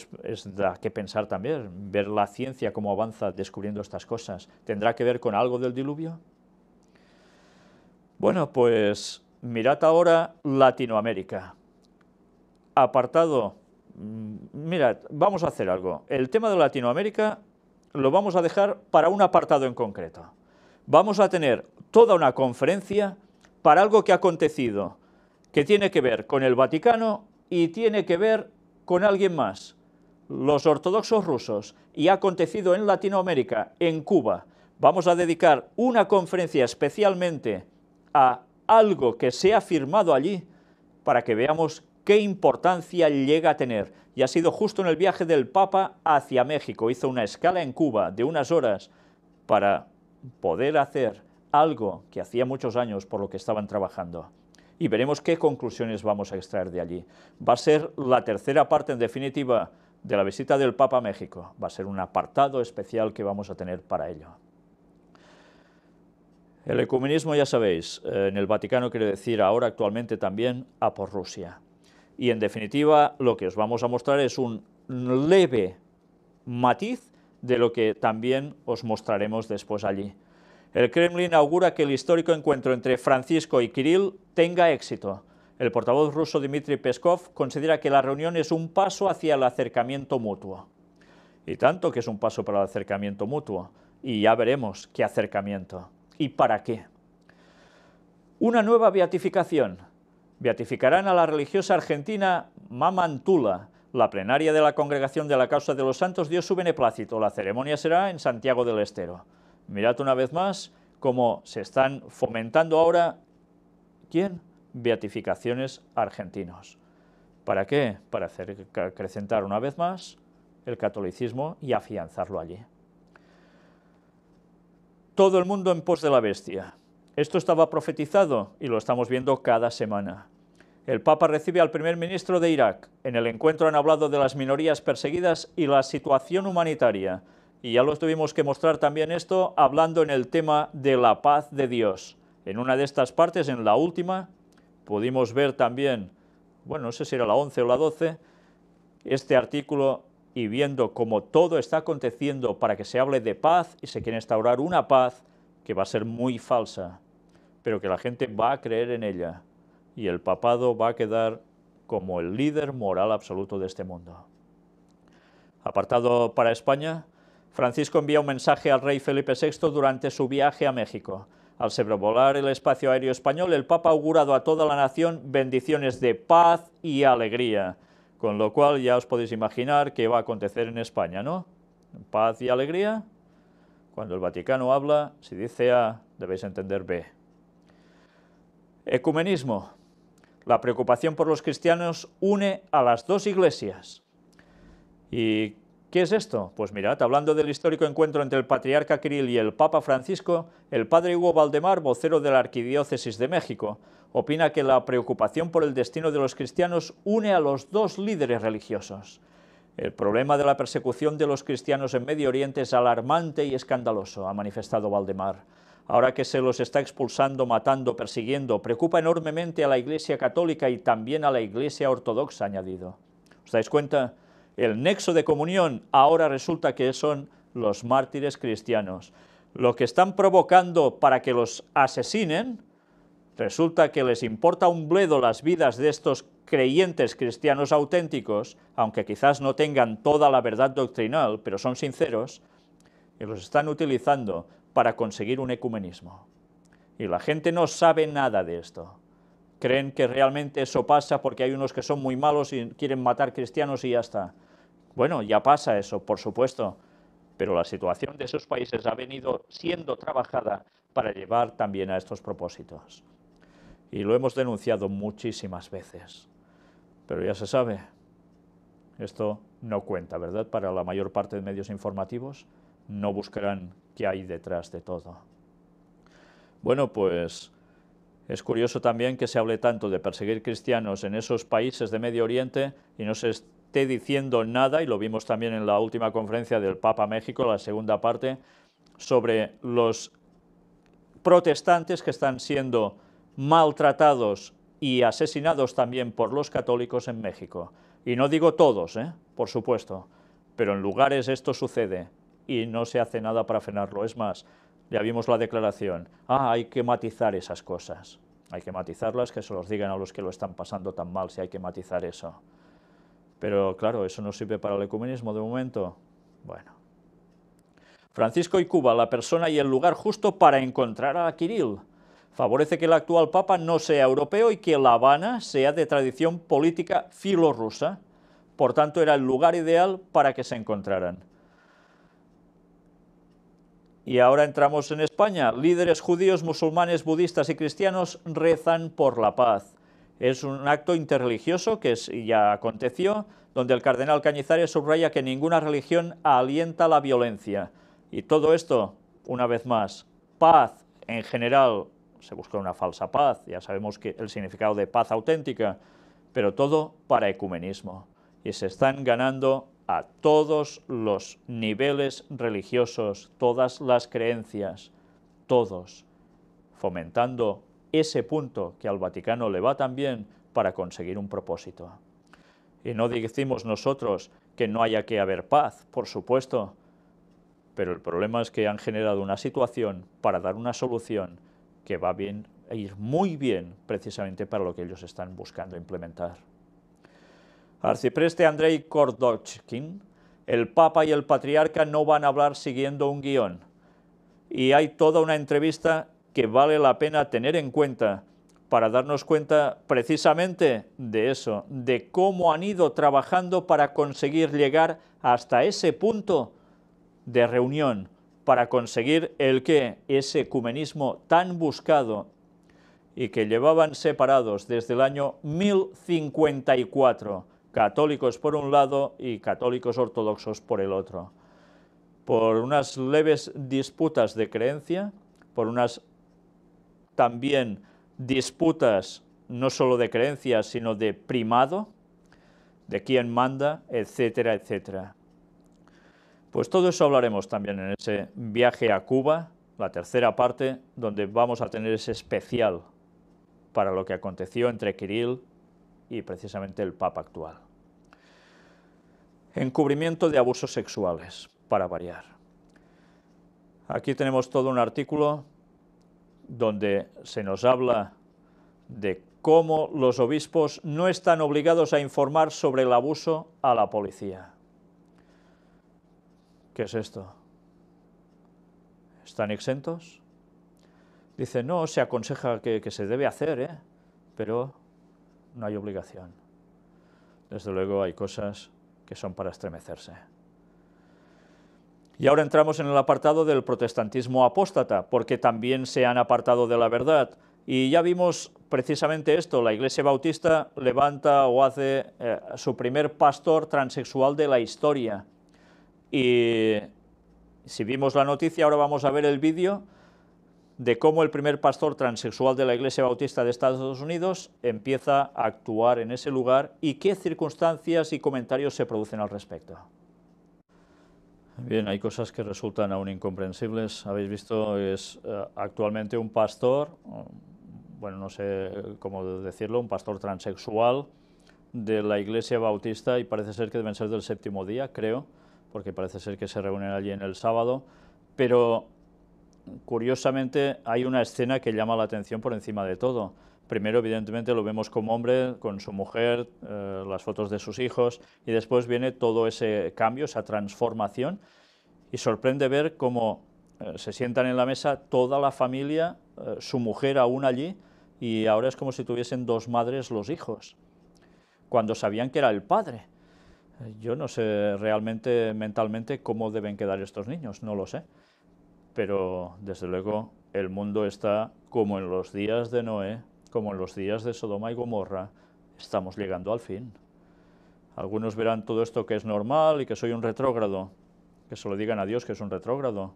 da que pensar también, ver la ciencia cómo avanza descubriendo estas cosas. ¿Tendrá que ver con algo del diluvio? Bueno, pues mirad ahora Latinoamérica. Apartado, mirad, vamos a hacer algo. El tema de Latinoamérica lo vamos a dejar para un apartado en concreto. Vamos a tener toda una conferencia para algo que ha acontecido, que tiene que ver con el Vaticano y tiene que ver con alguien más, los ortodoxos rusos, y ha acontecido en Latinoamérica, en Cuba. Vamos a dedicar una conferencia especialmente a algo que se ha firmado allí para que veamos qué importancia llega a tener. Y ha sido justo en el viaje del Papa hacia México. Hizo una escala en Cuba de unas horas para poder hacer algo que hacía muchos años por lo que estaban trabajando. Y veremos qué conclusiones vamos a extraer de allí. Va a ser la tercera parte, en definitiva, de la visita del Papa a México. Va a ser un apartado especial que vamos a tener para ello. El ecumenismo, ya sabéis, en el Vaticano quiere decir ahora actualmente también a por Rusia. Y en definitiva lo que os vamos a mostrar es un leve matiz de lo que también os mostraremos después allí. El Kremlin augura que el histórico encuentro entre Francisco y Kirill tenga éxito. El portavoz ruso Dmitry Peskov considera que la reunión es un paso hacia el acercamiento mutuo. Y tanto que es un paso para el acercamiento mutuo. Y ya veremos qué acercamiento. ¿Y para qué? Una nueva beatificación. Beatificarán a la religiosa argentina Mamantula. La plenaria de la Congregación de la Causa de los Santos dio su beneplácito. La ceremonia será en Santiago del Estero. Mirad una vez más cómo se están fomentando ahora, ¿quién? Beatificaciones argentinos. ¿Para qué? Para acrecentar una vez más el catolicismo y afianzarlo allí. Todo el mundo en pos de la bestia. Esto estaba profetizado y lo estamos viendo cada semana. El Papa recibe al primer ministro de Irak. En el encuentro han hablado de las minorías perseguidas y la situación humanitaria. Y ya los tuvimos que mostrar también esto hablando en el tema de la paz de Dios. En una de estas partes, en la última, pudimos ver también, bueno, no sé si era la 11 o la 12, este artículo y viendo cómo todo está aconteciendo para que se hable de paz y se quiere instaurar una paz que va a ser muy falsa, pero que la gente va a creer en ella y el papado va a quedar como el líder moral absoluto de este mundo. Apartado para España, Francisco envía un mensaje al rey Felipe VI durante su viaje a México. Al sobrevolar el espacio aéreo español, el Papa ha augurado a toda la nación bendiciones de paz y alegría, con lo cual ya os podéis imaginar qué va a acontecer en España, ¿no? Paz y alegría. Cuando el Vaticano habla, si dice A, debéis entender B. Ecumenismo. La preocupación por los cristianos une a las dos iglesias. ¿Y qué es esto? Pues mirad, hablando del histórico encuentro entre el patriarca Kirill y el Papa Francisco, el padre Hugo Valdemar, vocero de la Arquidiócesis de México, opina que la preocupación por el destino de los cristianos une a los dos líderes religiosos. El problema de la persecución de los cristianos en Medio Oriente es alarmante y escandaloso, ha manifestado Valdemar. ahora que se los está expulsando, matando, persiguiendo, preocupa enormemente a la Iglesia Católica y también a la Iglesia Ortodoxa, ha añadido. ¿Os dais cuenta? El nexo de comunión ahora resulta que son los mártires cristianos. Lo que están provocando para que los asesinen, resulta que les importa un bledo las vidas de estos creyentes cristianos auténticos, aunque quizás no tengan toda la verdad doctrinal, pero son sinceros, y los están utilizando para conseguir un ecumenismo. Y la gente no sabe nada de esto. Creen que realmente eso pasa porque hay unos que son muy malos y quieren matar cristianos y ya está. Bueno, ya pasa eso, por supuesto, pero la situación de esos países ha venido siendo trabajada para llevar también a estos propósitos. Y lo hemos denunciado muchísimas veces. Pero ya se sabe, esto no cuenta, ¿verdad? Para la mayor parte de medios informativos no buscarán qué hay detrás de todo. Bueno, pues es curioso también que se hable tanto de perseguir cristianos en esos países de Medio Oriente y no se esté diciendo nada, y lo vimos también en la última conferencia del Papa México, la segunda parte, sobre los protestantes que están siendo maltratados y asesinados también por los católicos en México. Y no digo todos, por supuesto, pero en lugares esto sucede y no se hace nada para frenarlo. Es más, ya vimos la declaración, hay que matizar esas cosas, hay que matizarlas, que se los digan a los que lo están pasando tan mal, si hay que matizar eso. Pero claro, eso no sirve para el ecumenismo de momento. Bueno. Francisco y Cuba, la persona y el lugar justo para encontrar a Kirill. Favorece que el actual Papa no sea europeo y que La Habana sea de tradición política filorrusa. Por tanto, era el lugar ideal para que se encontraran. Y ahora entramos en España. Líderes judíos, musulmanes, budistas y cristianos rezan por la paz. Es un acto interreligioso que ya aconteció, donde el cardenal Cañizares subraya que ninguna religión alienta la violencia. Y todo esto, una vez más, paz en general, se busca una falsa paz, ya sabemos que el significado de paz auténtica, pero todo para ecumenismo. Y se están ganando a todos los niveles religiosos, todas las creencias, todos, fomentando ese punto que al Vaticano le va tan bien para conseguir un propósito. Y no decimos nosotros que no haya que haber paz, por supuesto, pero el problema es que han generado una situación para dar una solución que va a ir muy bien precisamente para lo que ellos están buscando implementar. Arcipreste Andrei Kordochkin, el Papa y el Patriarca no van a hablar siguiendo un guión. Y hay toda una entrevista que vale la pena tener en cuenta para darnos cuenta precisamente de eso, de cómo han ido trabajando para conseguir llegar hasta ese punto de reunión, para conseguir ese ecumenismo tan buscado y que llevaban separados desde el año 1054, católicos por un lado y católicos ortodoxos por el otro, por unas leves disputas de creencia, por unas también disputas no solo de creencias, sino de primado, de quién manda, etcétera, etcétera. Pues todo eso hablaremos también en ese viaje a Cuba, la tercera parte, donde vamos a tener ese especial para lo que aconteció entre Kirill y precisamente el Papa actual. Encubrimiento de abusos sexuales, para variar. Aquí tenemos todo un artículo donde se nos habla de cómo los obispos no están obligados a informar sobre el abuso a la policía. ¿Qué es esto? ¿Están exentos? Dice, no, se aconseja que se debe hacer, pero no hay obligación. Desde luego hay cosas que son para estremecerse. Y ahora entramos en el apartado del protestantismo apóstata, porque también se han apartado de la verdad. Y ya vimos precisamente esto, la Iglesia Bautista levanta o hace su primer pastor transexual de la historia. Y si vimos la noticia, ahora vamos a ver el vídeo de cómo el primer pastor transexual de la Iglesia Bautista de Estados Unidos empieza a actuar en ese lugar y qué circunstancias y comentarios se producen al respecto. Bien, hay cosas que resultan aún incomprensibles. Habéis visto, actualmente un pastor, bueno, no sé cómo decirlo, un pastor transexual de la Iglesia Bautista, y parece ser que deben ser del séptimo día, creo, porque parece ser que se reúnen allí en el sábado, pero curiosamente hay una escena que llama la atención por encima de todo. Primero, evidentemente, lo vemos como hombre, con su mujer, las fotos de sus hijos, y después viene todo ese cambio, esa transformación, y sorprende ver cómo se sientan en la mesa toda la familia, su mujer aún allí, y ahora es como si tuviesen dos madres los hijos, cuando sabían que era el padre. Yo no sé realmente mentalmente cómo deben quedar estos niños, no lo sé, pero desde luego el mundo está como en los días de Noé, como en los días de Sodoma y Gomorra, estamos llegando al fin. Algunos verán todo esto que es normal y que soy un retrógrado, que se lo digan a Dios que es un retrógrado,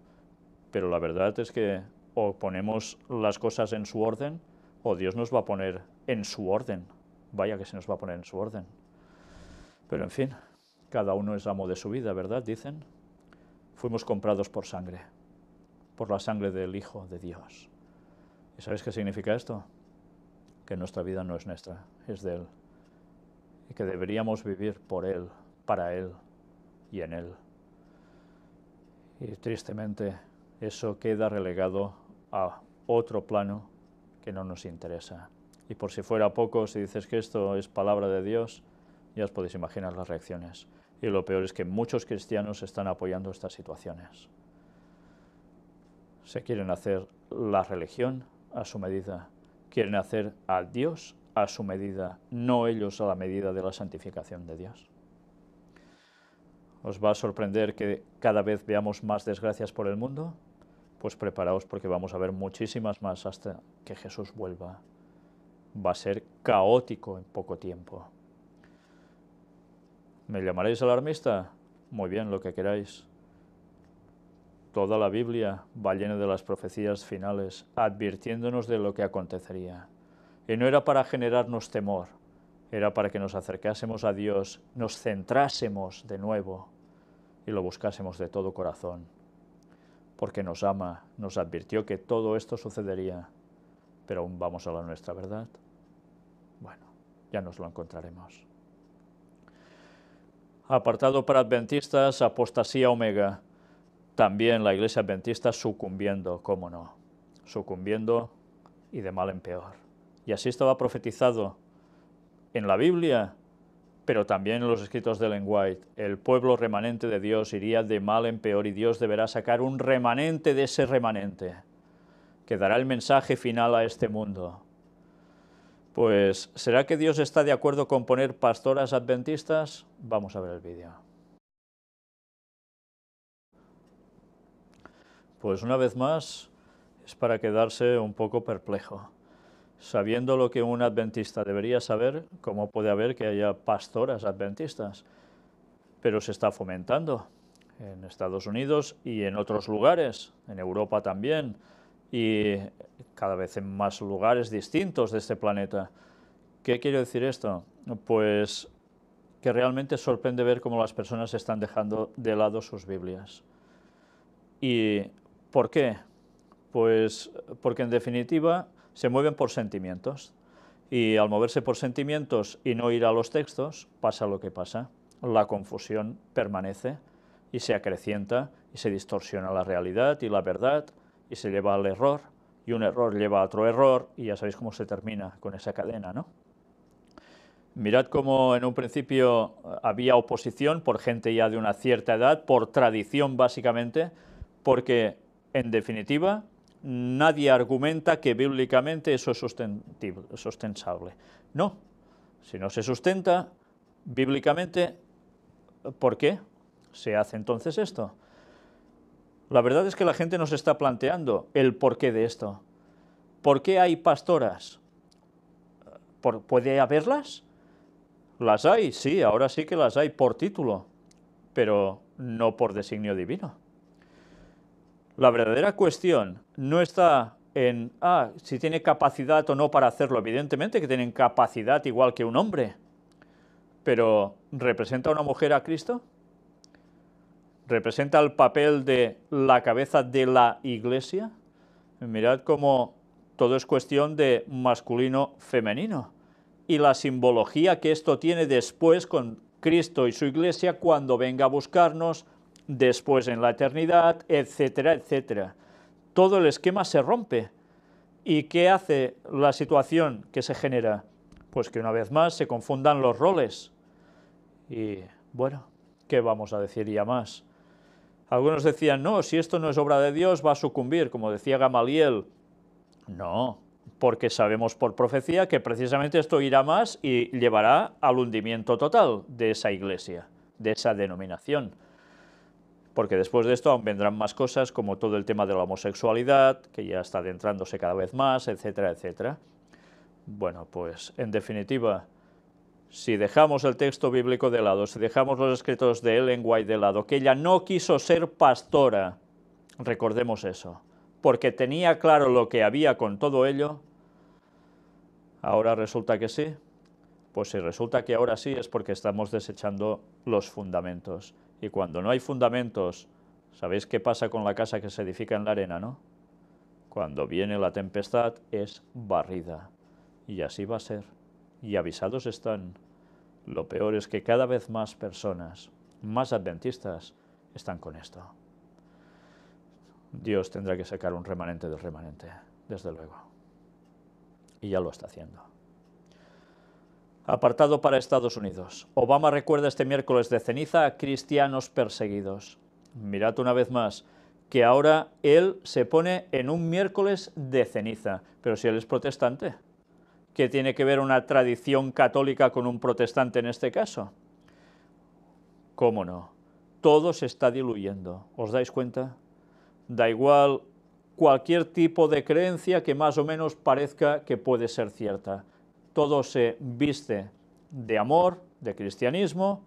pero la verdad es que o ponemos las cosas en su orden, o Dios nos va a poner en su orden. Vaya que se nos va a poner en su orden. Pero en fin, cada uno es amo de su vida, ¿verdad? Dicen. Fuimos comprados por sangre, por la sangre del Hijo de Dios. ¿Y sabes qué significa esto? Que nuestra vida no es nuestra, es de Él. Y que deberíamos vivir por Él, para Él y en Él. Y tristemente eso queda relegado a otro plano que no nos interesa. Y por si fuera poco, si dices que esto es palabra de Dios, ya os podéis imaginar las reacciones. Y lo peor es que muchos cristianos están apoyando estas situaciones. Se quieren hacer la religión a su medida, quieren hacer a Dios a su medida, no ellos a la medida de la santificación de Dios. ¿Os va a sorprender que cada vez veamos más desgracias por el mundo? Pues preparaos porque vamos a ver muchísimas más hasta que Jesús vuelva. Va a ser caótico en poco tiempo. ¿Me llamaréis alarmista? Muy bien, lo que queráis. Toda la Biblia va llena de las profecías finales, advirtiéndonos de lo que acontecería. Y no era para generarnos temor, era para que nos acercásemos a Dios, nos centrásemos de nuevo y lo buscásemos de todo corazón. Porque nos ama, nos advirtió que todo esto sucedería, pero aún vamos a la nuestra verdad. Bueno, ya nos lo encontraremos. Apartado para adventistas, apostasía omega. También la iglesia adventista sucumbiendo, cómo no, sucumbiendo y de mal en peor. Y así estaba profetizado en la Biblia, pero también en los escritos de Ellen White. El pueblo remanente de Dios iría de mal en peor y Dios deberá sacar un remanente de ese remanente, que dará el mensaje final a este mundo. Pues, ¿será que Dios está de acuerdo con poner pastoras adventistas? Vamos a ver el vídeo. Pues una vez más, es para quedarse un poco perplejo. Sabiendo lo que un adventista debería saber, ¿cómo puede haber que haya pastoras adventistas? Pero se está fomentando en Estados Unidos y en otros lugares, en Europa también, y cada vez en más lugares distintos de este planeta. ¿Qué quiere decir esto? Pues que realmente sorprende ver cómo las personas están dejando de lado sus Biblias. ¿Y por qué? Pues porque en definitiva se mueven por sentimientos, y al moverse por sentimientos y no ir a los textos, pasa lo que pasa. La confusión permanece y se acrecienta y se distorsiona la realidad y la verdad y se lleva al error, y un error lleva a otro error, y ya sabéis cómo se termina con esa cadena, ¿no? Mirad cómo en un principio había oposición por gente ya de una cierta edad, por tradición básicamente, porque en definitiva nadie argumenta que bíblicamente eso es sustentable. No, si no se sustenta bíblicamente, ¿por qué se hace entonces esto? La verdad es que la gente no se está planteando el porqué de esto. ¿Por qué hay pastoras? ¿Puede haberlas? Las hay, sí, ahora sí que las hay por título, pero no por designio divino. La verdadera cuestión no está en, si tiene capacidad o no para hacerlo. Evidentemente que tienen capacidad igual que un hombre, pero ¿representa una mujer a Cristo? representa el papel de la cabeza de la Iglesia. Mirad cómo todo es cuestión de masculino-femenino y la simbología que esto tiene después con Cristo y su Iglesia cuando venga a buscarnos, después en la eternidad, etcétera, etcétera. Todo el esquema se rompe. ¿Y qué hace la situación que se genera? Pues que una vez más se confundan los roles. Y bueno, ¿qué vamos a decir ya más? Algunos decían, no, si esto no es obra de Dios va a sucumbir, como decía Gamaliel. No, porque sabemos por profecía que precisamente esto irá más y llevará al hundimiento total de esa iglesia, de esa denominación. Porque después de esto aún vendrán más cosas, como todo el tema de la homosexualidad, que ya está adentrándose cada vez más, etcétera, etcétera. Bueno, pues en definitiva, si dejamos el texto bíblico de lado, si dejamos los escritos de Ellen White de lado, que ella no quiso ser pastora, recordemos eso, porque tenía claro lo que había con todo ello, ahora resulta que sí. Pues si resulta que ahora sí es porque estamos desechando los fundamentos. Y cuando no hay fundamentos, ¿sabéis qué pasa con la casa que se edifica en la arena, no? Cuando viene la tempestad es barrida. Y así va a ser. Y avisados están. Lo peor es que cada vez más personas, más adventistas, están con esto. Dios tendrá que sacar un remanente del remanente, desde luego. Y ya lo está haciendo. Apartado para Estados Unidos. Obama recuerda este miércoles de ceniza a cristianos perseguidos. Mirad una vez más que ahora él se pone en un miércoles de ceniza. Pero si él es protestante, ¿qué tiene que ver una tradición católica con un protestante en este caso? ¿Cómo no? Todo se está diluyendo. ¿Os dais cuenta? Da igual cualquier tipo de creencia que más o menos parezca que puede ser cierta. Todo se viste de amor, de cristianismo,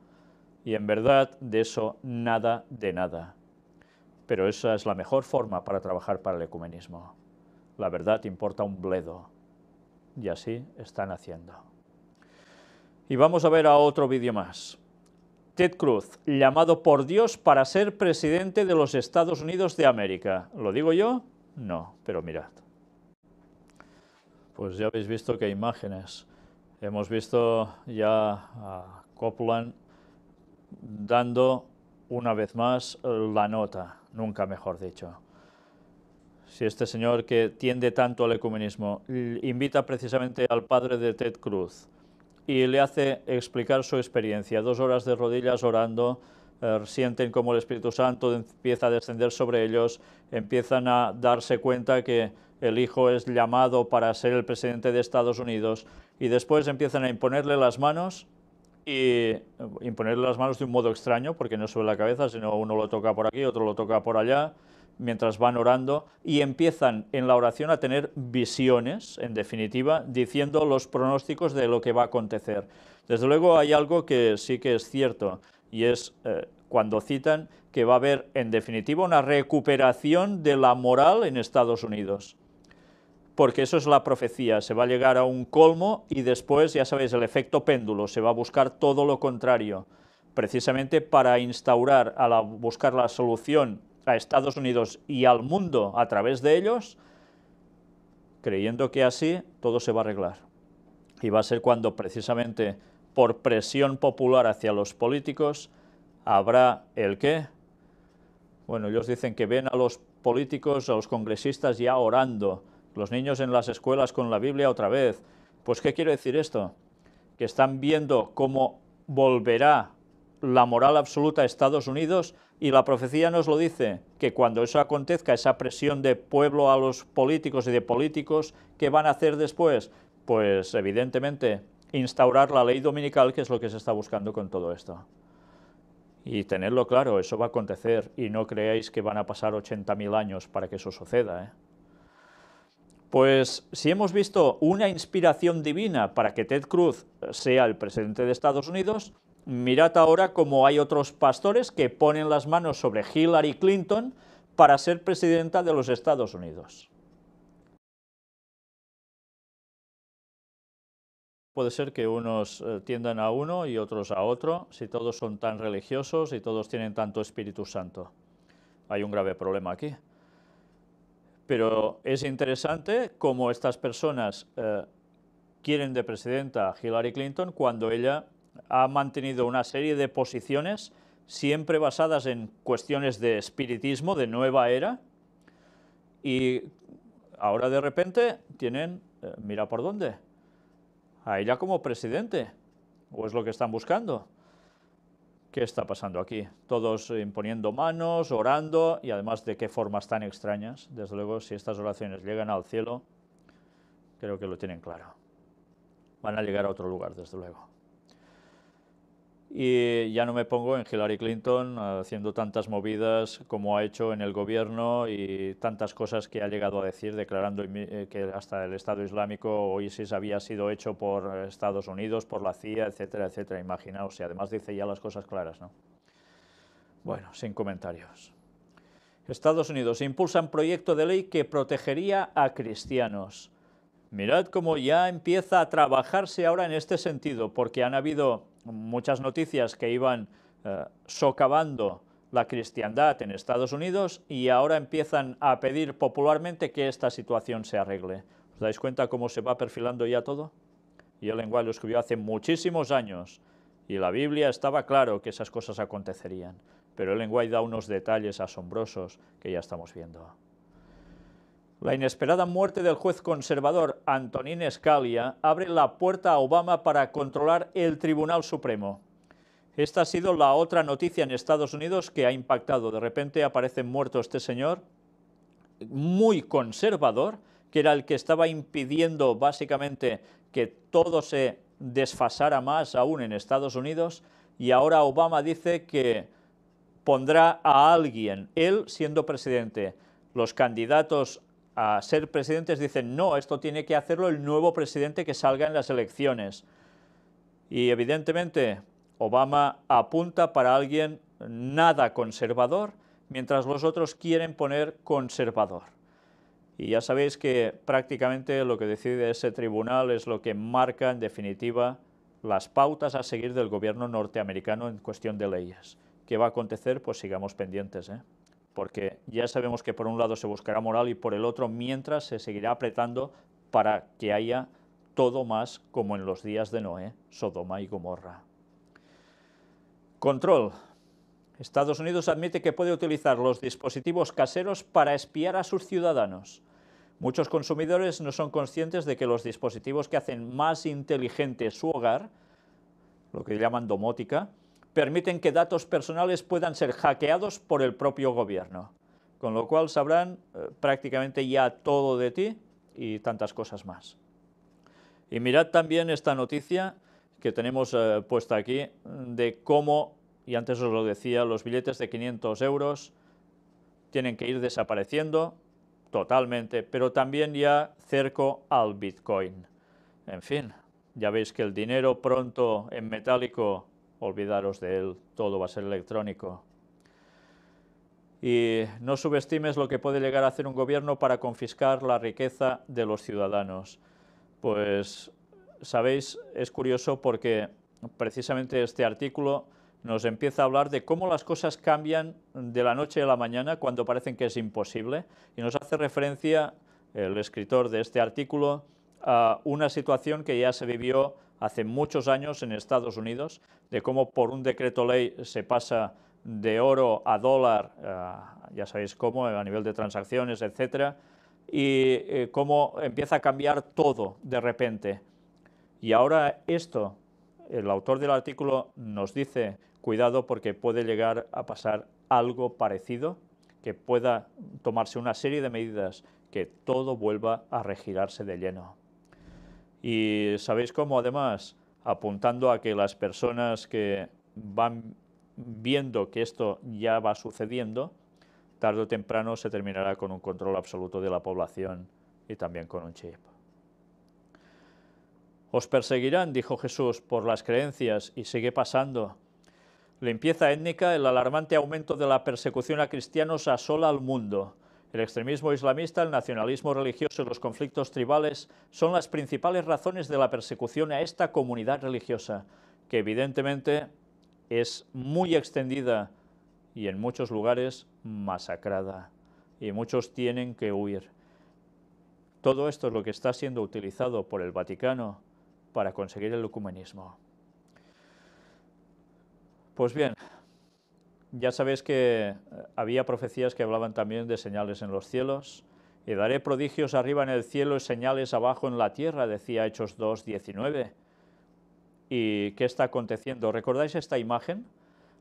y en verdad de eso nada de nada. Pero esa es la mejor forma para trabajar para el ecumenismo. La verdad importa un bledo. Y así están haciendo. Y vamos a ver a otro vídeo más. Ted Cruz, llamado por Dios para ser presidente de los Estados Unidos de América. ¿Lo digo yo? No, pero mirad. Pues ya habéis visto qué imágenes. Hemos visto ya a Copeland dando una vez más la nota, nunca mejor dicho. Si este señor que tiende tanto al ecumenismo invita precisamente al padre de Ted Cruz y le hace explicar su experiencia, 2 horas de rodillas orando, sienten como el Espíritu Santo empieza a descender sobre ellos, empiezan a darse cuenta que el hijo es llamado para ser el presidente de Estados Unidos y después empiezan a imponerle las manos y imponerle las manos de un modo extraño porque no sobre la cabeza, sino uno lo toca por aquí, otro lo toca por allá, mientras van orando y empiezan en la oración a tener visiones, en definitiva, diciendo los pronósticos de lo que va a acontecer. Desde luego hay algo que sí que es cierto y es cuando citan que va a haber, en definitiva, una recuperación de la moral en Estados Unidos. Porque eso es la profecía, se va a llegar a un colmo y después, ya sabéis, el efecto péndulo, se va a buscar todo lo contrario, precisamente para instaurar, buscar la solución a Estados Unidos y al mundo a través de ellos, creyendo que así todo se va a arreglar. Y va a ser cuando precisamente por presión popular hacia los políticos habrá el ¿qué? Bueno, ellos dicen que ven a los políticos, a los congresistas ya orando, los niños en las escuelas con la Biblia otra vez. Pues ¿qué quiere decir esto? Que están viendo cómo volverá la moral absoluta a Estados Unidos y la profecía nos lo dice, que cuando eso acontezca, esa presión de pueblo a los políticos y de políticos, ¿qué van a hacer después? Pues evidentemente instaurar la ley dominical, que es lo que se está buscando con todo esto. Y tenerlo claro, eso va a acontecer y no creáis que van a pasar 80.000 años para que eso suceda, ¿eh? Pues si hemos visto una inspiración divina para que Ted Cruz sea el presidente de Estados Unidos, mirad ahora cómo hay otros pastores que ponen las manos sobre Hillary Clinton para ser presidenta de los Estados Unidos. puede ser que unos tiendan a uno y otros a otro, si todos son tan religiosos y todos tienen tanto Espíritu Santo. Hay un grave problema aquí. Pero es interesante cómo estas personas quieren de presidenta a Hillary Clinton cuando ella ha mantenido una serie de posiciones siempre basadas en cuestiones de espiritismo, de nueva era, y ahora de repente tienen, mira por dónde, a ella como presidente, o es lo que están buscando. ¿Qué está pasando aquí? Todos imponiendo manos, orando, y además de qué formas tan extrañas. Desde luego, si estas oraciones llegan al cielo, creo que lo tienen claro. Van a llegar a otro lugar, desde luego. Y ya no me pongo en Hillary Clinton haciendo tantas movidas como ha hecho en el gobierno y tantas cosas que ha llegado a decir, declarando que hasta el Estado Islámico o ISIS había sido hecho por Estados Unidos, por la CIA, etcétera, etcétera. Imaginaos, y además dice ya las cosas claras, ¿no? Bueno, sin comentarios. Estados Unidos impulsa un proyecto de ley que protegería a cristianos. Mirad cómo ya empieza a trabajarse ahora en este sentido, porque han habido muchas noticias que iban socavando la cristiandad en Estados Unidos y ahora empiezan a pedir popularmente que esta situación se arregle. ¿Os dais cuenta cómo se va perfilando ya todo? Y Ellen White lo escribió hace muchísimos años y la Biblia estaba claro que esas cosas acontecerían, pero Ellen White da unos detalles asombrosos que ya estamos viendo. La inesperada muerte del juez conservador Antonin Scalia abre la puerta a Obama para controlar el Tribunal Supremo. Esta ha sido la otra noticia en Estados Unidos que ha impactado. De repente aparece muerto este señor, muy conservador, que era el que estaba impidiendo básicamente que todo se desfasara más aún en Estados Unidos, y ahora Obama dice que pondrá a alguien, él siendo presidente. Los candidatos a ser presidentes dicen, no, esto tiene que hacerlo el nuevo presidente que salga en las elecciones. Y evidentemente Obama apunta para alguien nada conservador, mientras los otros quieren poner conservador. Y ya sabéis que prácticamente lo que decide ese tribunal es lo que marca en definitiva las pautas a seguir del gobierno norteamericano en cuestión de leyes. ¿Qué va a acontecer? Pues sigamos pendientes, porque ya sabemos que por un lado se buscará moral y por el otro, mientras, se seguirá apretando para que haya todo más como en los días de Noé, Sodoma y Gomorra. Control. Estados Unidos admite que puede utilizar los dispositivos caseros para espiar a sus ciudadanos. Muchos consumidores no son conscientes de que los dispositivos que hacen más inteligente su hogar, lo que llaman domótica, permiten que datos personales puedan ser hackeados por el propio gobierno, con lo cual sabrán prácticamente ya todo de ti y tantas cosas más. Y mirad también esta noticia que tenemos puesta aquí, de cómo, y antes os lo decía, los billetes de 500 euros tienen que ir desapareciendo totalmente, pero también ya cerco al Bitcoin. En fin, ya veis que el dinero pronto en metálico, olvidaros de él, todo va a ser electrónico. Y no subestimes lo que puede llegar a hacer un gobierno para confiscar la riqueza de los ciudadanos. Pues, sabéis, es curioso porque precisamente este artículo nos empieza a hablar de cómo las cosas cambian de la noche a la mañana cuando parecen que es imposible, y nos hace referencia el escritor de este artículo a una situación que ya se vivió hace muchos años en Estados Unidos, de cómo por un decreto ley se pasa de oro a dólar, ya sabéis cómo, a nivel de transacciones, etcétera, y cómo empieza a cambiar todo de repente. Y ahora esto, el autor del artículo nos dice, cuidado porque puede llegar a pasar algo parecido, que pueda tomarse una serie de medidas, que todo vuelva a regirarse de lleno. Y sabéis cómo, además, apuntando a que las personas que van viendo que esto ya va sucediendo, tarde o temprano se terminará con un control absoluto de la población y también con un chip. Os perseguirán, dijo Jesús, por las creencias, y sigue pasando. Limpieza étnica, el alarmante aumento de la persecución a cristianos asola al mundo. El extremismo islamista, el nacionalismo religioso y los conflictos tribales son las principales razones de la persecución a esta comunidad religiosa, que evidentemente es muy extendida y en muchos lugares masacrada, y muchos tienen que huir. Todo esto es lo que está siendo utilizado por el Vaticano para conseguir el ecumenismo. Pues bien, ya sabéis que había profecías que hablaban también de señales en los cielos. Y daré prodigios arriba en el cielo y señales abajo en la tierra, decía Hechos 2:19. ¿Y qué está aconteciendo? ¿Recordáis esta imagen?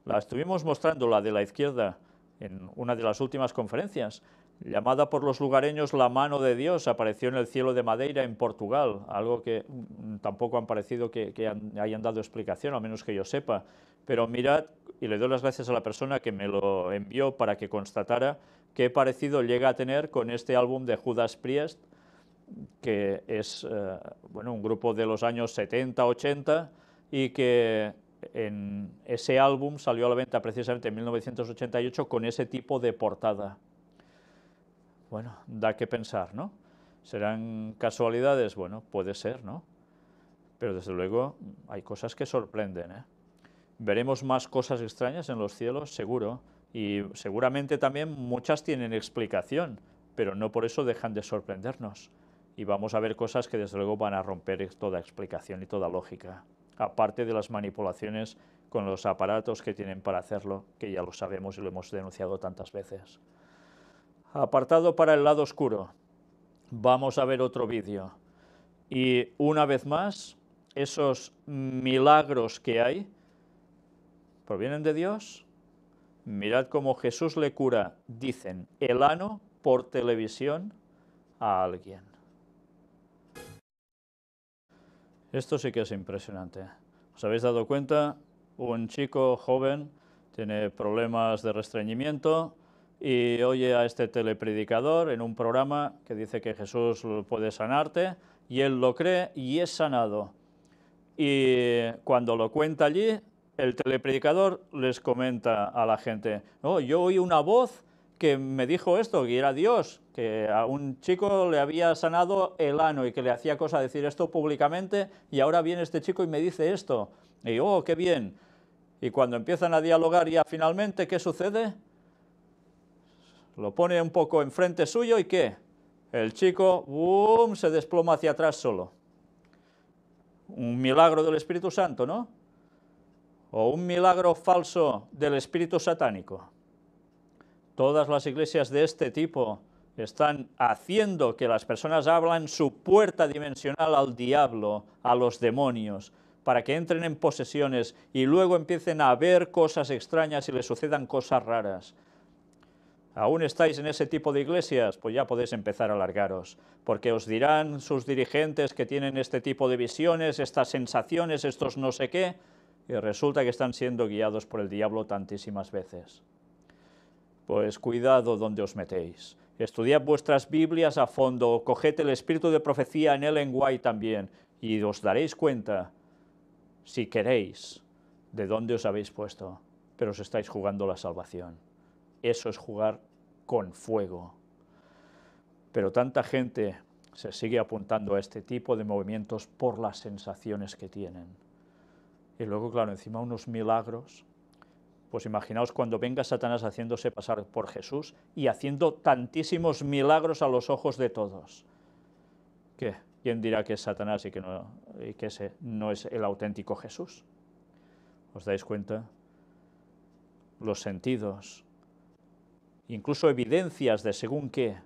La estuvimos mostrando, la de la izquierda, en una de las últimas conferencias. Llamada por los lugareños la mano de Dios, apareció en el cielo de Madeira, en Portugal, algo que tampoco han parecido que hayan dado explicación, al menos que yo sepa. Pero mirad, y le doy las gracias a la persona que me lo envió para que constatara qué parecido llega a tener con este álbum de Judas Priest, que es bueno, un grupo de los años 70, 80, y que en ese álbum salió a la venta precisamente en 1988 con ese tipo de portada. Bueno, da que pensar, ¿no? ¿Serán casualidades? Bueno, puede ser, ¿no? Pero desde luego hay cosas que sorprenden, ¿eh? Veremos más cosas extrañas en los cielos, seguro, y seguramente también muchas tienen explicación, pero no por eso dejan de sorprendernos. Y vamos a ver cosas que desde luego van a romper toda explicación y toda lógica, aparte de las manipulaciones con los aparatos que tienen para hacerlo, que ya lo sabemos y lo hemos denunciado tantas veces. Apartado para el lado oscuro, vamos a ver otro vídeo. Y una vez más, esos milagros que hay, ¿provienen de Dios? Mirad cómo Jesús le cura, dicen, el ano por televisión a alguien. Esto sí que es impresionante. ¿Os habéis dado cuenta? Un chico joven tiene problemas de restreñimiento y oye a este telepredicador en un programa que dice que Jesús puede sanarte, y él lo cree y es sanado. Y cuando lo cuenta allí, el telepredicador les comenta a la gente, no, yo oí una voz que me dijo esto, que era Dios, que a un chico le había sanado el ano y que le hacía cosa decir esto públicamente, y ahora viene este chico y me dice esto. Y oh, qué bien. Y cuando empiezan a dialogar ya finalmente, ¿qué sucede? Lo pone un poco enfrente suyo y ¿qué? El chico, ¡bum!, se desploma hacia atrás solo. Un milagro del Espíritu Santo, ¿no? O un milagro falso del espíritu satánico. Todas las iglesias de este tipo están haciendo que las personas abran su puerta dimensional al diablo, a los demonios, para que entren en posesiones y luego empiecen a ver cosas extrañas y les sucedan cosas raras. ¿Aún estáis en ese tipo de iglesias? Pues ya podéis empezar a largaros, porque os dirán sus dirigentes que tienen este tipo de visiones, estas sensaciones, estos no sé qué, y resulta que están siendo guiados por el diablo tantísimas veces. Pues cuidado donde os metéis. Estudiad vuestras Biblias a fondo, coged el espíritu de profecía en Ellen White también, y os daréis cuenta, si queréis, de dónde os habéis puesto, pero os estáis jugando la salvación. Eso es jugar con fuego. Pero tanta gente se sigue apuntando a este tipo de movimientos por las sensaciones que tienen. Y luego, claro, encima unos milagros. Pues imaginaos cuando venga Satanás haciéndose pasar por Jesús y haciendo tantísimos milagros a los ojos de todos. ¿Qué? ¿Quién dirá que es Satanás y que ese no es el auténtico Jesús? ¿Os dais cuenta? Los sentidos, incluso evidencias de según qué,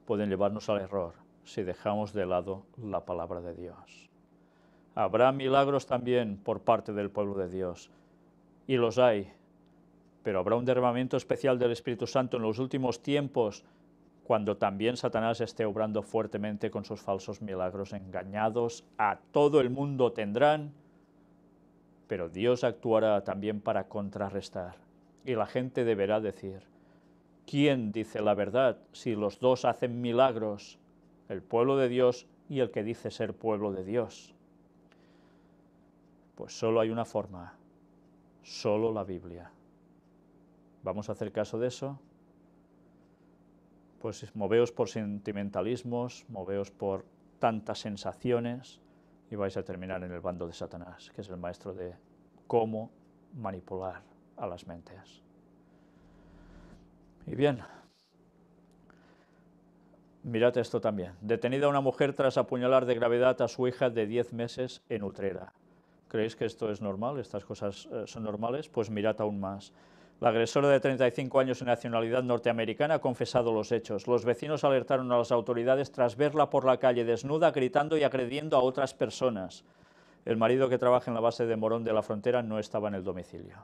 pueden llevarnos al error si dejamos de lado la palabra de Dios. Habrá milagros también por parte del pueblo de Dios, y los hay, pero habrá un derramamiento especial del Espíritu Santo en los últimos tiempos, cuando también Satanás esté obrando fuertemente con sus falsos milagros. Engañados a todo el mundo tendrán, pero Dios actuará también para contrarrestar, y la gente deberá decir, ¿quién dice la verdad si los dos hacen milagros? El pueblo de Dios y el que dice ser pueblo de Dios. Pues solo hay una forma, solo la Biblia. ¿Vamos a hacer caso de eso? Pues moveos por sentimentalismos, moveos por tantas sensaciones y vais a terminar en el bando de Satanás, que es el maestro de cómo manipular a las mentes. Y bien, mirad esto también. Detenida una mujer tras apuñalar de gravedad a su hija de 10 meses en Utrera. ¿Creéis que esto es normal? ¿Estas cosas son normales? Pues mirad aún más. La agresora de 35 años de nacionalidad norteamericana ha confesado los hechos. Los vecinos alertaron a las autoridades tras verla por la calle desnuda, gritando y agrediendo a otras personas. El marido, que trabaja en la base de Morón de la Frontera, no estaba en el domicilio.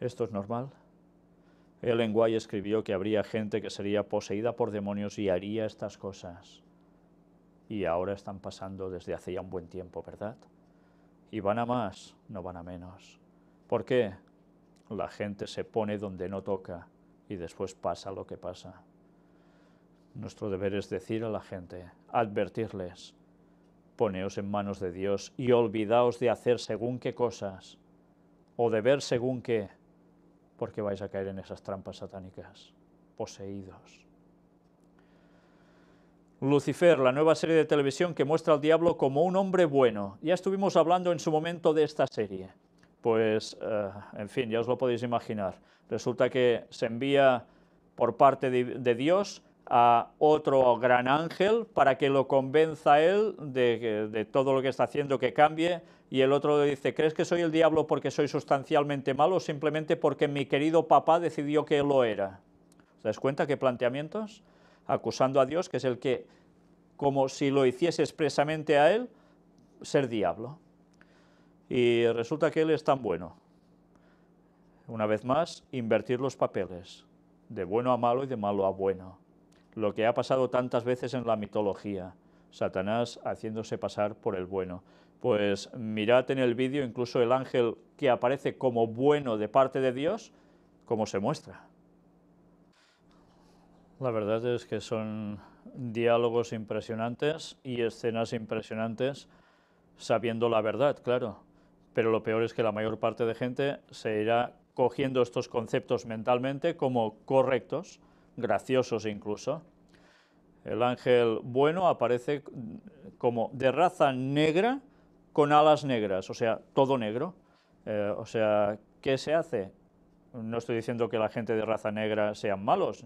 ¿Esto es normal? Ellen White escribió que habría gente que sería poseída por demonios y haría estas cosas. Y ahora están pasando desde hace ya un buen tiempo, ¿verdad? Y van a más, no van a menos. ¿Por qué? La gente se pone donde no toca y después pasa lo que pasa. Nuestro deber es decir a la gente, advertirles, poneos en manos de Dios y olvidaos de hacer según qué cosas o de ver según qué, porque vais a caer en esas trampas satánicas, poseídos. Lucifer, la nueva serie de televisión que muestra al diablo como un hombre bueno. Ya estuvimos hablando en su momento de esta serie. Pues, en fin, ya os lo podéis imaginar. Resulta que se envía por parte de Dios a otro gran ángel para que lo convenza a él de todo lo que está haciendo, que cambie, y el otro le dice, ¿crees que soy el diablo porque soy sustancialmente malo o simplemente porque mi querido papá decidió que lo era? ¿Os dais cuenta qué planteamientos? Acusando a Dios, que es el que, como si lo hiciese expresamente a él, ser diablo. Y resulta que él es tan bueno. Una vez más, invertir los papeles, de bueno a malo y de malo a bueno. Lo que ha pasado tantas veces en la mitología, Satanás haciéndose pasar por el bueno. Pues mirad en el vídeo incluso el ángel que aparece como bueno de parte de Dios, cómo se muestra. La verdad es que son diálogos impresionantes y escenas impresionantes, sabiendo la verdad, claro. Pero lo peor es que la mayor parte de gente se irá cogiendo estos conceptos mentalmente como correctos, graciosos incluso. El ángel bueno aparece como de raza negra con alas negras, o sea, todo negro. O sea, ¿qué se hace? No estoy diciendo que la gente de raza negra sean malos,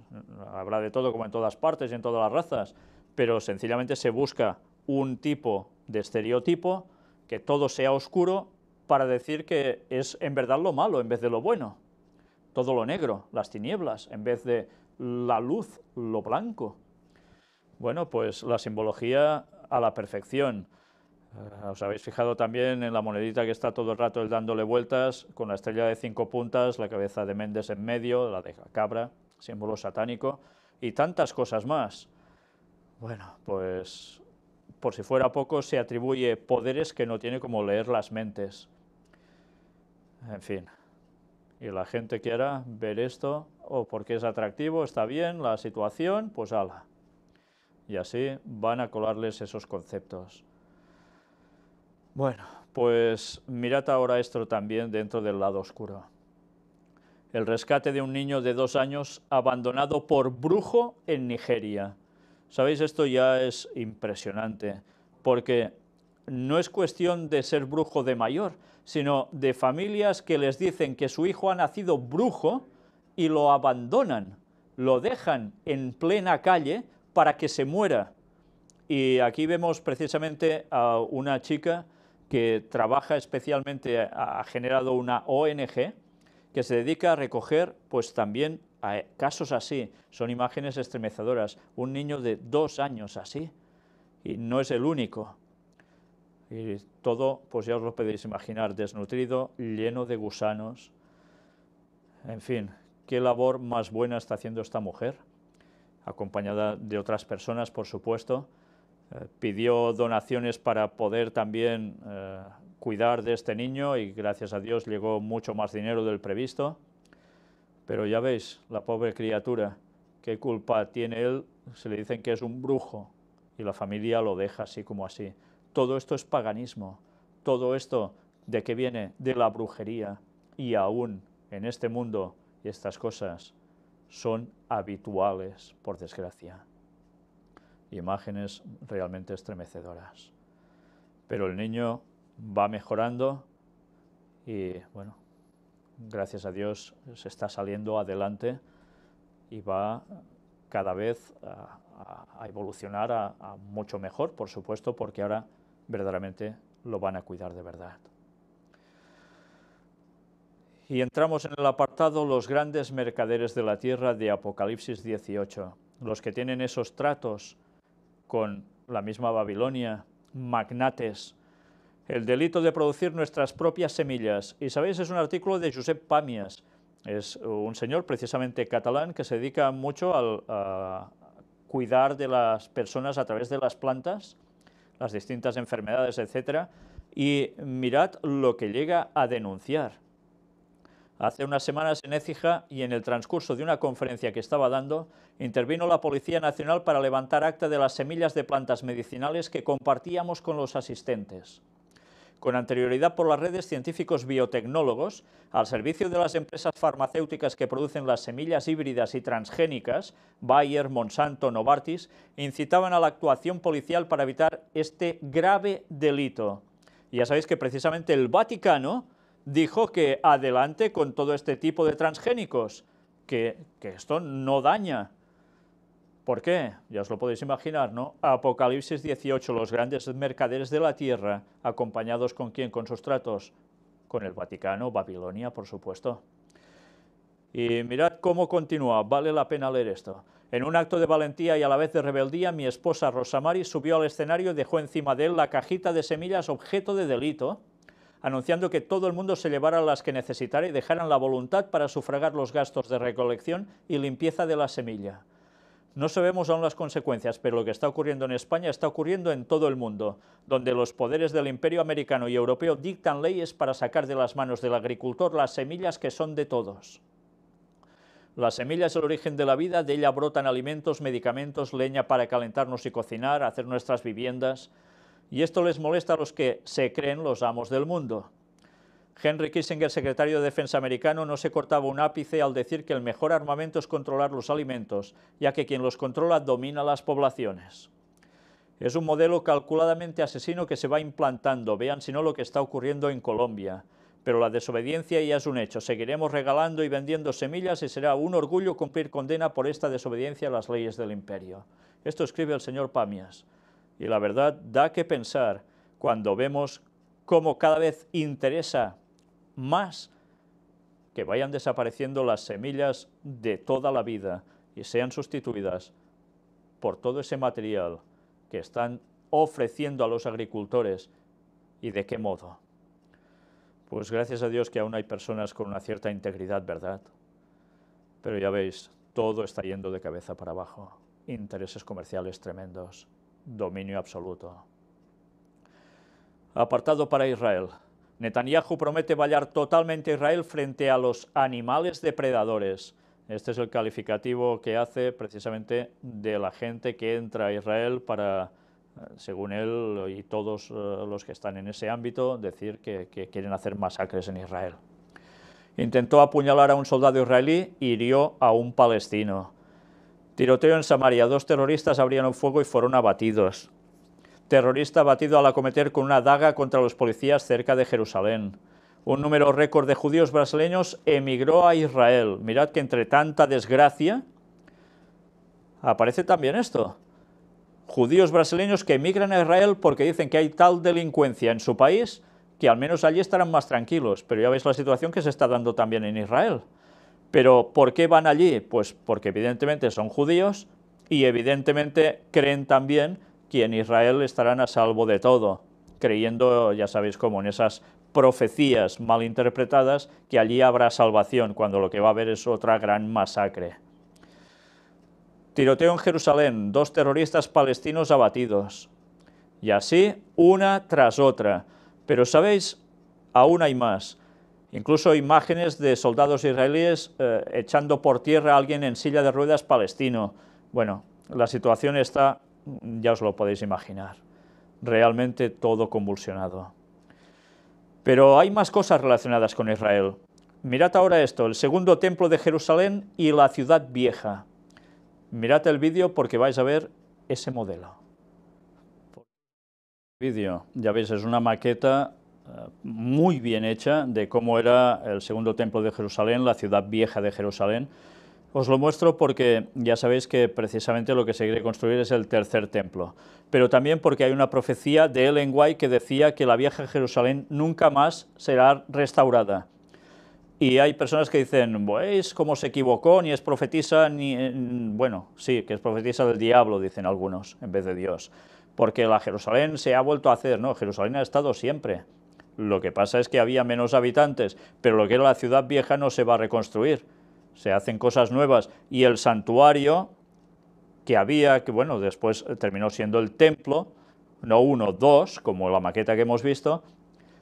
habrá de todo como en todas partes y en todas las razas, pero sencillamente se busca un tipo de estereotipo, que todo sea oscuro, para decir que es en verdad lo malo en vez de lo bueno. Todo lo negro, las tinieblas, en vez de la luz, lo blanco. Bueno, pues la simbología a la perfección. Os habéis fijado también en la monedita que está todo el rato él dándole vueltas, con la estrella de 5 puntas, la cabeza de Méndez en medio, la de la cabra, símbolo satánico, y tantas cosas más. Bueno, pues por si fuera poco, se atribuye poderes que no tiene, como leer las mentes. En fin, y la gente quiera ver esto, o porque es atractivo, está bien, la situación, pues ala. Y así van a colarles esos conceptos. Bueno, pues mirad ahora esto también dentro del lado oscuro. El rescate de un niño de 2 años abandonado por brujo en Nigeria. ¿Sabéis? Esto ya es impresionante, porque no es cuestión de ser brujo de mayor, sino de familias que les dicen que su hijo ha nacido brujo y lo abandonan, lo dejan en plena calle para que se muera. Y aquí vemos precisamente a una chica que trabaja especialmente, ha generado una ONG que se dedica a recoger pues también a casos así. Son imágenes estremecedoras. Un niño de 2 años así, y no es el único. Y todo, pues ya os lo podéis imaginar, desnutrido, lleno de gusanos. En fin, qué labor más buena está haciendo esta mujer, acompañada de otras personas, por supuesto. Pidió donaciones para poder también cuidar de este niño y gracias a Dios llegó mucho más dinero del previsto. Pero ya veis, la pobre criatura, ¿qué culpa tiene él? Se le dicen que es un brujo y la familia lo deja así como así. Todo esto es paganismo. Todo esto, ¿de qué viene? De la brujería. Y aún en este mundo y estas cosas son habituales, por desgracia. Imágenes realmente estremecedoras. Pero el niño va mejorando y, bueno, gracias a Dios se está saliendo adelante y va cada vez a evolucionar a mucho mejor, por supuesto, porque ahora verdaderamente lo van a cuidar de verdad. Y entramos en el apartado los grandes mercaderes de la tierra de Apocalipsis 18, los que tienen esos tratos con la misma Babilonia, magnates, el delito de producir nuestras propias semillas. Y sabéis, es un artículo de Josep Pàmies, es un señor precisamente catalán que se dedica mucho a cuidar de las personas a través de las plantas, las distintas enfermedades, etc. Y mirad lo que llega a denunciar. Hace unas semanas en Écija y en el transcurso de una conferencia que estaba dando, intervino la Policía Nacional para levantar acta de las semillas de plantas medicinales que compartíamos con los asistentes. Con anterioridad por las redes, científicos biotecnólogos, al servicio de las empresas farmacéuticas que producen las semillas híbridas y transgénicas, Bayer, Monsanto, Novartis, incitaban a la actuación policial para evitar este grave delito. Y ya sabéis que precisamente el Vaticano dijo que adelante con todo este tipo de transgénicos, que esto no daña. ¿Por qué? Ya os lo podéis imaginar, ¿no? Apocalipsis 18, los grandes mercaderes de la tierra, acompañados ¿con quién? Con sus tratos, con el Vaticano, Babilonia, por supuesto. Y mirad cómo continúa, vale la pena leer esto. En un acto de valentía y a la vez de rebeldía, mi esposa Rosamari subió al escenario y dejó encima de él la cajita de semillas objeto de delito, anunciando que todo el mundo se llevara las que necesitara y dejaran la voluntad para sufragar los gastos de recolección y limpieza de la semilla. No sabemos aún las consecuencias, pero lo que está ocurriendo en España está ocurriendo en todo el mundo, donde los poderes del imperio americano y europeo dictan leyes para sacar de las manos del agricultor las semillas que son de todos. La semilla es el origen de la vida, de ella brotan alimentos, medicamentos, leña para calentarnos y cocinar, hacer nuestras viviendas, y esto les molesta a los que se creen los amos del mundo. Henry Kissinger, secretario de Defensa americano, no se cortaba un ápice al decir que el mejor armamento es controlar los alimentos, ya que quien los controla domina las poblaciones. Es un modelo calculadamente asesino que se va implantando, vean si no lo que está ocurriendo en Colombia. Pero la desobediencia ya es un hecho, seguiremos regalando y vendiendo semillas y será un orgullo cumplir condena por esta desobediencia a las leyes del imperio. Esto escribe el señor Pàmies. Y la verdad da que pensar cuando vemos cómo cada vez interesa más que vayan desapareciendo las semillas de toda la vida y sean sustituidas por todo ese material que están ofreciendo a los agricultores. ¿Y de qué modo? Pues gracias a Dios que aún hay personas con una cierta integridad, ¿verdad? Pero ya veis, todo está yendo de cabeza para abajo. Intereses comerciales tremendos, dominio absoluto. Apartado para Israel. Netanyahu promete vallar totalmente a Israel frente a los animales depredadores. Este es el calificativo que hace precisamente de la gente que entra a Israel para, según él y todos los que están en ese ámbito, decir que quieren hacer masacres en Israel. Intentó apuñalar a un soldado israelí y hirió a un palestino. Tiroteo en Samaria. 2 terroristas abrieron fuego y fueron abatidos. Terrorista abatido al acometer con una daga contra los policías cerca de Jerusalén. Un número récord de judíos brasileños emigró a Israel. Mirad que entre tanta desgracia aparece también esto. Judíos brasileños que emigran a Israel porque dicen que hay tal delincuencia en su país que al menos allí estarán más tranquilos. Pero ya veis la situación que se está dando también en Israel. ¿Pero por qué van allí? Pues porque evidentemente son judíos y evidentemente creen también que en Israel estarán a salvo de todo, creyendo, ya sabéis cómo, en esas profecías mal interpretadas, que allí habrá salvación, cuando lo que va a haber es otra gran masacre. Tiroteo en Jerusalén, 2 terroristas palestinos abatidos. Y así, una tras otra. Pero, ¿sabéis? Aún hay más. Incluso imágenes de soldados israelíes echando por tierra a alguien en silla de ruedas palestino. Bueno, la situación está, ya os lo podéis imaginar, realmente todo convulsionado. Pero hay más cosas relacionadas con Israel. mirad ahora esto, el segundo templo de Jerusalén y la ciudad vieja. Mirad el vídeo porque vais a ver ese modelo. El vídeo, ya veis, es una maqueta muy bien hecha de cómo era el segundo templo de Jerusalén, la ciudad vieja de Jerusalén. Os lo muestro porque ya sabéis que precisamente lo que se quiere construir es el tercer templo, pero también porque hay una profecía de Ellen White que decía que la vieja Jerusalén nunca más será restaurada. Y hay personas que dicen, ¿veis cómo se equivocó? Ni es profetisa, ni... Bueno, sí, que es profetisa del diablo, dicen algunos, en vez de Dios. Porque la Jerusalén se ha vuelto a hacer, no, Jerusalén ha estado siempre. Lo que pasa es que había menos habitantes, pero lo que era la ciudad vieja no se va a reconstruir. Se hacen cosas nuevas y el santuario que había, que bueno, después terminó siendo el templo, no uno, dos, como la maqueta que hemos visto,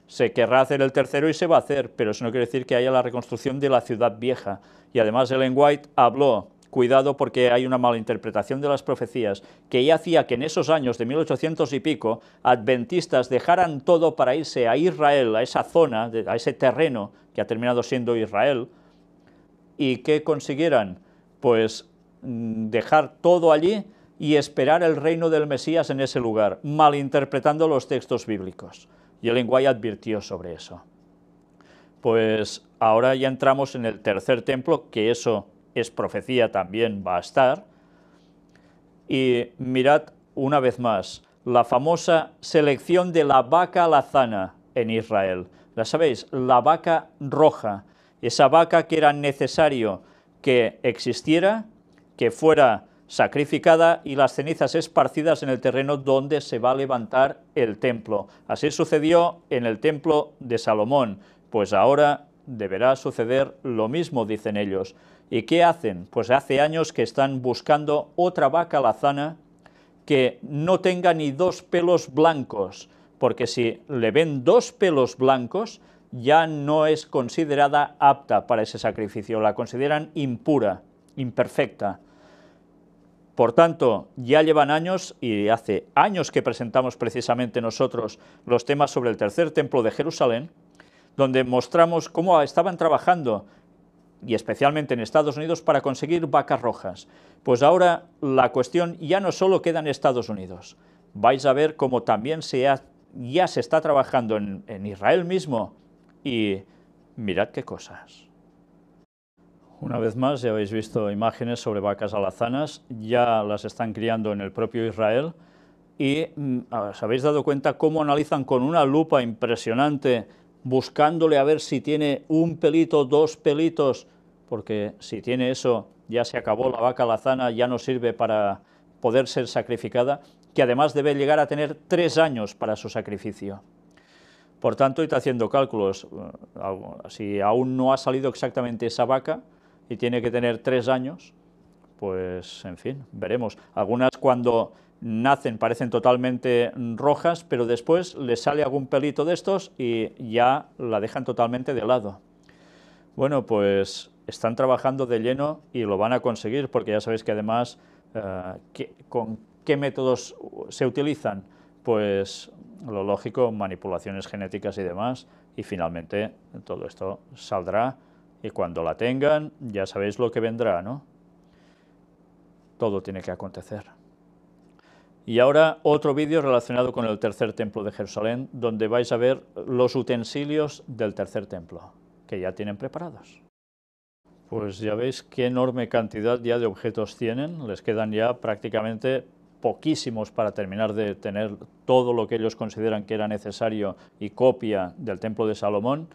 se querrá hacer el tercero y se va a hacer, pero eso no quiere decir que haya la reconstrucción de la ciudad vieja. Y además Ellen White habló, cuidado porque hay una mala interpretación de las profecías, que ella hacía que en esos años de 1800 y pico, adventistas dejaran todo para irse a Israel, a esa zona, a ese terreno que ha terminado siendo Israel, y que consiguieran, pues, dejar todo allí y esperar el reino del Mesías en ese lugar, malinterpretando los textos bíblicos. Y Ellen White advirtió sobre eso. Pues ahora ya entramos en el tercer templo, que eso es profecía, también va a estar. Y mirad una vez más, la famosa selección de la vaca alazana en Israel. ¿La sabéis? La vaca roja, esa vaca que era necesario que existiera, que fuera sacrificada y las cenizas esparcidas en el terreno donde se va a levantar el templo. Así sucedió en el templo de Salomón, pues ahora deberá suceder lo mismo, dicen ellos. ¿Y qué hacen? Pues hace años que están buscando otra vaca alazana que no tenga ni dos pelos blancos, porque si le ven dos pelos blancos ya no es considerada apta para ese sacrificio, la consideran impura, imperfecta. Por tanto, ya llevan años, y hace años que presentamos precisamente nosotros los temas sobre el tercer templo de Jerusalén, donde mostramos cómo estaban trabajando, y especialmente en Estados Unidos, para conseguir vacas rojas. Pues ahora la cuestión ya no solo queda en Estados Unidos. Vais a ver cómo también ya se está trabajando en Israel mismo, y mirad qué cosas. Una vez más, ya habéis visto imágenes sobre vacas alazanas, ya las están criando en el propio Israel, y os habéis dado cuenta cómo analizan con una lupa impresionante, buscándole a ver si tiene un pelito, dos pelitos, porque si tiene eso ya se acabó la vaca alazana, ya no sirve para poder ser sacrificada, que además debe llegar a tener 3 años para su sacrificio. Por tanto, id haciendo cálculos, si aún no ha salido exactamente esa vaca y tiene que tener 3 años, pues en fin, veremos. Algunas cuando nacen parecen totalmente rojas, pero después les sale algún pelito de estos y ya la dejan totalmente de lado. Bueno, pues están trabajando de lleno y lo van a conseguir, porque ya sabéis que además, ¿con qué métodos se utilizan? Pues lo lógico, manipulaciones genéticas y demás, y finalmente todo esto saldrá, y cuando la tengan ya sabéis lo que vendrá, ¿no? Todo tiene que acontecer. Y ahora otro vídeo relacionado con el tercer templo de Jerusalén, donde vais a ver los utensilios del tercer templo, que ya tienen preparados. Pues ya veis qué enorme cantidad ya de objetos tienen, les quedan ya prácticamente poquísimos para terminar de tener todo lo que ellos consideran que era necesario y copia del templo de Salomón,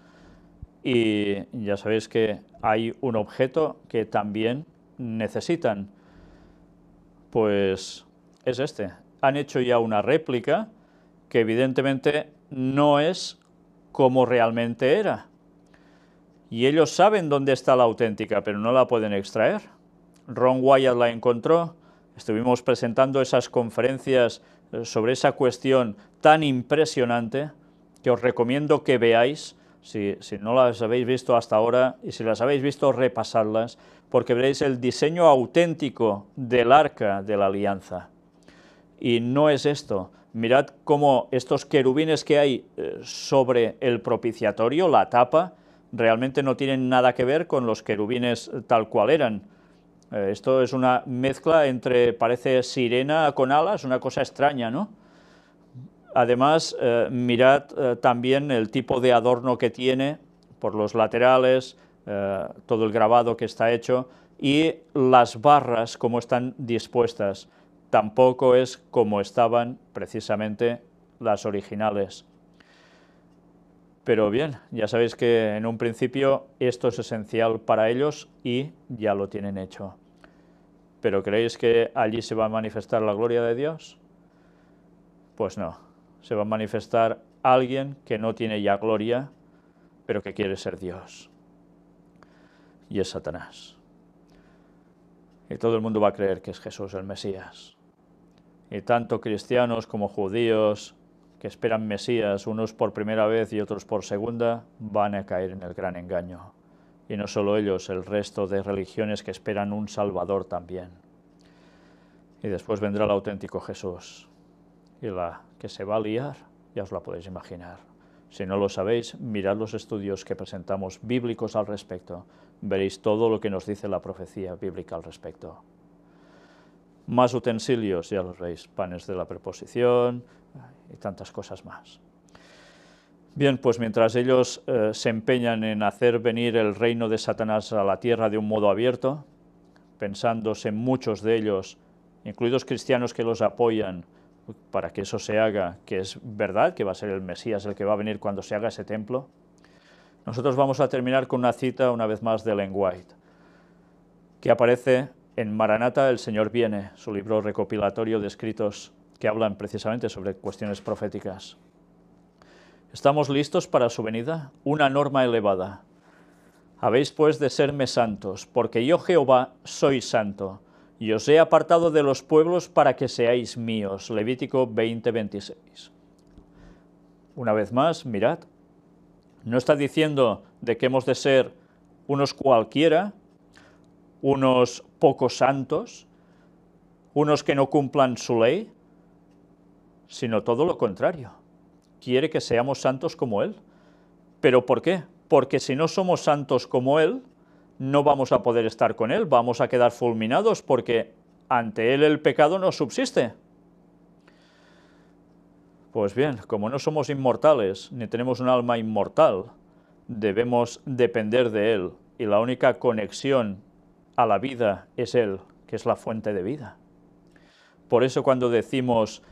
y ya sabéis que hay un objeto que también necesitan, pues es este. Han hecho ya una réplica que evidentemente no es como realmente era. Y ellos saben dónde está la auténtica, pero no la pueden extraer. Ron Wyatt la encontró, estuvimos presentando esas conferencias sobre esa cuestión tan impresionante que os recomiendo que veáis, si no las habéis visto hasta ahora, y si las habéis visto, repasarlas, porque veréis el diseño auténtico del Arca de la Alianza. Y no es esto. Mirad cómo estos querubines que hay sobre el propiciatorio, la tapa, realmente no tienen nada que ver con los querubines tal cual eran. Esto es una mezcla entre, parece sirena con alas, una cosa extraña, ¿no? Además, mirad también el tipo de adorno que tiene por los laterales, todo el grabado que está hecho, y las barras como están dispuestas. Tampoco es como estaban precisamente las originales. Pero bien, ya sabéis que en un principio esto es esencial para ellos y ya lo tienen hecho. ¿Pero creéis que allí se va a manifestar la gloria de Dios? Pues no, se va a manifestar alguien que no tiene ya gloria, pero que quiere ser Dios. Y es Satanás. Y todo el mundo va a creer que es Jesús el Mesías. Y tanto cristianos como judíos que esperan Mesías, unos por primera vez y otros por segunda, van a caer en el gran engaño. Y no solo ellos, el resto de religiones que esperan un Salvador también. Y después vendrá el auténtico Jesús. Y la que se va a liar, ya os la podéis imaginar. Si no lo sabéis, mirad los estudios que presentamos bíblicos al respecto. Veréis todo lo que nos dice la profecía bíblica al respecto. Más utensilios, ya los veis, panes de la preposición y tantas cosas más. Bien, pues mientras ellos se empeñan en hacer venir el reino de Satanás a la tierra de un modo abierto, pensándose muchos de ellos, incluidos cristianos que los apoyan, para que eso se haga, que es verdad, que va a ser el Mesías el que va a venir cuando se haga ese templo, nosotros vamos a terminar con una cita una vez más de Ellen White, que aparece en Maranata, el Señor viene, su libro recopilatorio de escritos que hablan precisamente sobre cuestiones proféticas. ¿Estamos listos para su venida? Una norma elevada. Habéis pues de serme santos, porque yo Jehová soy santo, y os he apartado de los pueblos para que seáis míos. Levítico 20:26. Una vez más, mirad, no está diciendo de que hemos de ser unos cualquiera, unos pocos santos, unos que no cumplan su ley, sino todo lo contrario. Quiere que seamos santos como Él. ¿Pero por qué? Porque si no somos santos como Él, no vamos a poder estar con Él, vamos a quedar fulminados porque ante Él el pecado no subsiste. Pues bien, como no somos inmortales, ni tenemos un alma inmortal, debemos depender de Él, y la única conexión a la vida es Él, que es la fuente de vida. Por eso cuando decimos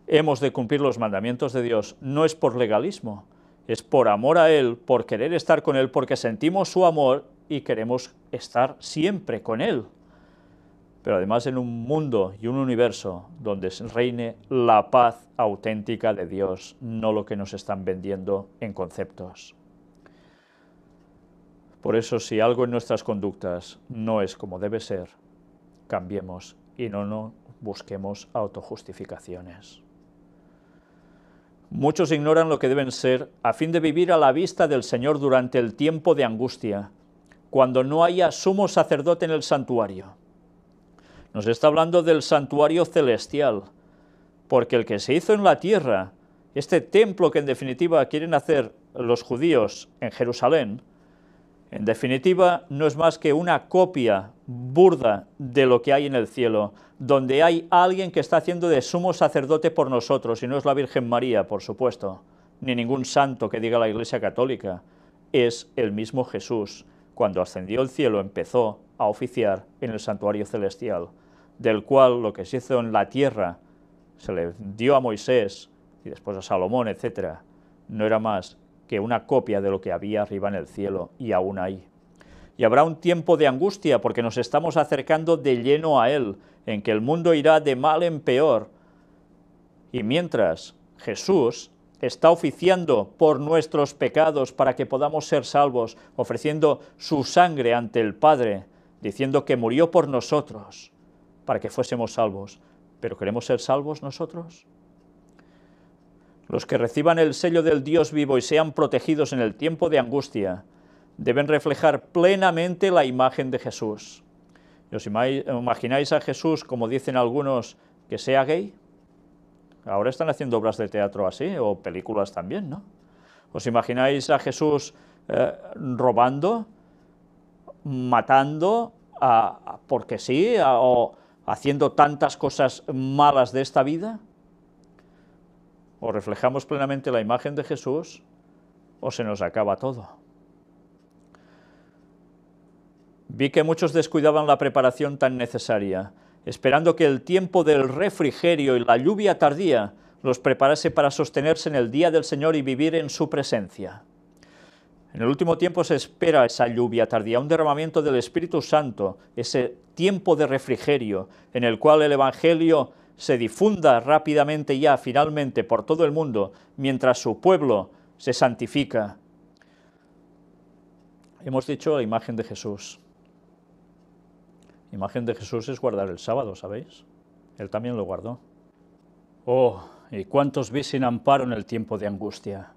hemos de cumplir los mandamientos de Dios, no es por legalismo, es por amor a Él, por querer estar con Él, porque sentimos su amor y queremos estar siempre con Él. Pero además en un mundo y un universo donde reine la paz auténtica de Dios, no lo que nos están vendiendo en conceptos. Por eso, si algo en nuestras conductas no es como debe ser, cambiemos y no busquemos autojustificaciones. Muchos ignoran lo que deben ser a fin de vivir a la vista del Señor durante el tiempo de angustia, cuando no haya sumo sacerdote en el santuario. Nos está hablando del santuario celestial, porque el que se hizo en la tierra, este templo que en definitiva quieren hacer los judíos en Jerusalén, en definitiva no es más que una copia burda de lo que hay en el cielo, donde hay alguien que está haciendo de sumo sacerdote por nosotros, y no es la Virgen María, por supuesto, ni ningún santo que diga la Iglesia Católica, es el mismo Jesús. Cuando ascendió al cielo empezó a oficiar en el santuario celestial, del cual lo que se hizo en la tierra se le dio a Moisés y después a Salomón, etc., no era más que una copia de lo que había arriba en el cielo y aún hay. Y habrá un tiempo de angustia porque nos estamos acercando de lleno a Él, en que el mundo irá de mal en peor. Y mientras Jesús está oficiando por nuestros pecados para que podamos ser salvos, ofreciendo su sangre ante el Padre, diciendo que murió por nosotros para que fuésemos salvos. ¿Pero queremos ser salvos nosotros? Los que reciban el sello del Dios vivo y sean protegidos en el tiempo de angustia deben reflejar plenamente la imagen de Jesús. ¿Os imagináis a Jesús, como dicen algunos, que sea gay? Ahora están haciendo obras de teatro así, o películas también, ¿no? ¿Os imagináis a Jesús robando, matando, porque sí, o haciendo tantas cosas malas de esta vida? ¿O reflejamos plenamente la imagen de Jesús, o se nos acaba todo? Vi que muchos descuidaban la preparación tan necesaria, esperando que el tiempo del refrigerio y la lluvia tardía los preparase para sostenerse en el día del Señor y vivir en su presencia. En el último tiempo se espera esa lluvia tardía, un derramamiento del Espíritu Santo, ese tiempo de refrigerio en el cual el Evangelio se difunda rápidamente ya, finalmente, por todo el mundo, mientras su pueblo se santifica. Hemos dicho la imagen de Jesús. La imagen de Jesús es guardar el sábado, ¿sabéis? Él también lo guardó. Oh, y cuántos vi sin amparo en el tiempo de angustia.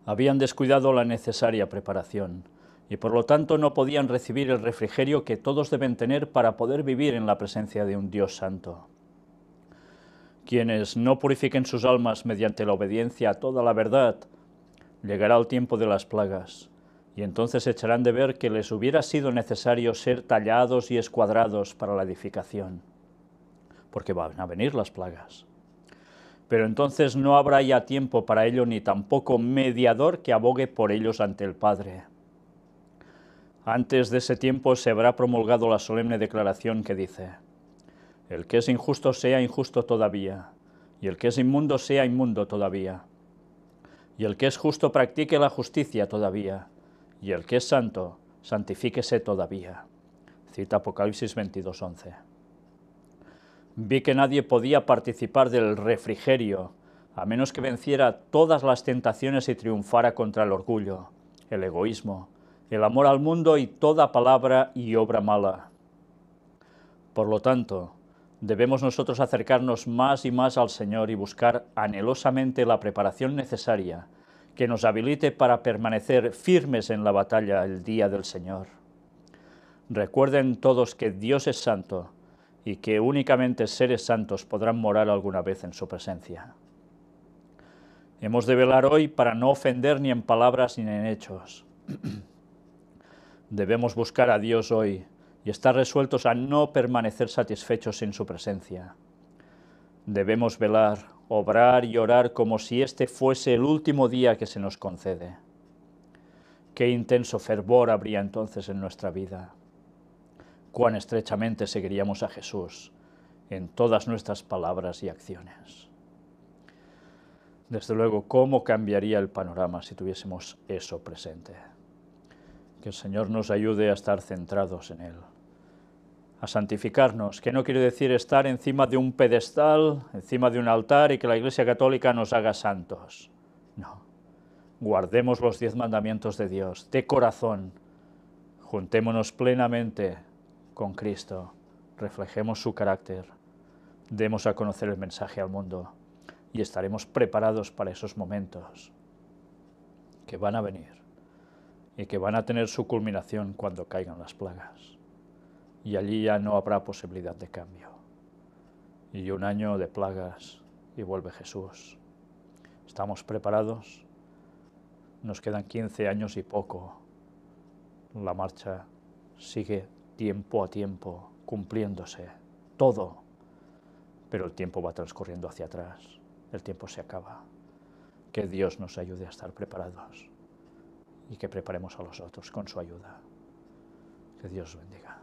Habían descuidado la necesaria preparación y por lo tanto no podían recibir el refrigerio que todos deben tener para poder vivir en la presencia de un Dios santo. Quienes no purifiquen sus almas mediante la obediencia a toda la verdad, llegará el tiempo de las plagas, y entonces echarán de ver que les hubiera sido necesario ser tallados y escuadrados para la edificación, porque van a venir las plagas. Pero entonces no habrá ya tiempo para ello, ni tampoco mediador que abogue por ellos ante el Padre. Antes de ese tiempo se habrá promulgado la solemne declaración que dice: el que es injusto sea injusto todavía, y el que es inmundo sea inmundo todavía, y el que es justo practique la justicia todavía, y el que es santo santifíquese todavía. Cita Apocalipsis 22:11. Vi que nadie podía participar del refrigerio, a menos que venciera todas las tentaciones y triunfara contra el orgullo, el egoísmo, el amor al mundo y toda palabra y obra mala. Por lo tanto, debemos nosotros acercarnos más y más al Señor y buscar anhelosamente la preparación necesaria que nos habilite para permanecer firmes en la batalla el día del Señor. Recuerden todos que Dios es santo y que únicamente seres santos podrán morar alguna vez en su presencia. Hemos de velar hoy para no ofender ni en palabras ni en hechos. Debemos buscar a Dios hoy y estar resueltos a no permanecer satisfechos en su presencia. Debemos velar, obrar y orar como si este fuese el último día que se nos concede. Qué intenso fervor habría entonces en nuestra vida. Cuán estrechamente seguiríamos a Jesús en todas nuestras palabras y acciones. Desde luego, ¿cómo cambiaría el panorama si tuviésemos eso presente? Que el Señor nos ayude a estar centrados en Él, a santificarnos, que no quiere decir estar encima de un pedestal, encima de un altar y que la Iglesia Católica nos haga santos. No, guardemos los 10 mandamientos de Dios de corazón, juntémonos plenamente con Cristo, reflejemos su carácter, demos a conocer el mensaje al mundo y estaremos preparados para esos momentos que van a venir y que van a tener su culminación cuando caigan las plagas. Y allí ya no habrá posibilidad de cambio. Y un año de plagas y vuelve Jesús. ¿Estamos preparados? Nos quedan 15 años y poco. La marcha sigue tiempo a tiempo, cumpliéndose, todo. Pero el tiempo va transcurriendo hacia atrás, el tiempo se acaba. Que Dios nos ayude a estar preparados y que preparemos a los otros con su ayuda. Que Dios bendiga.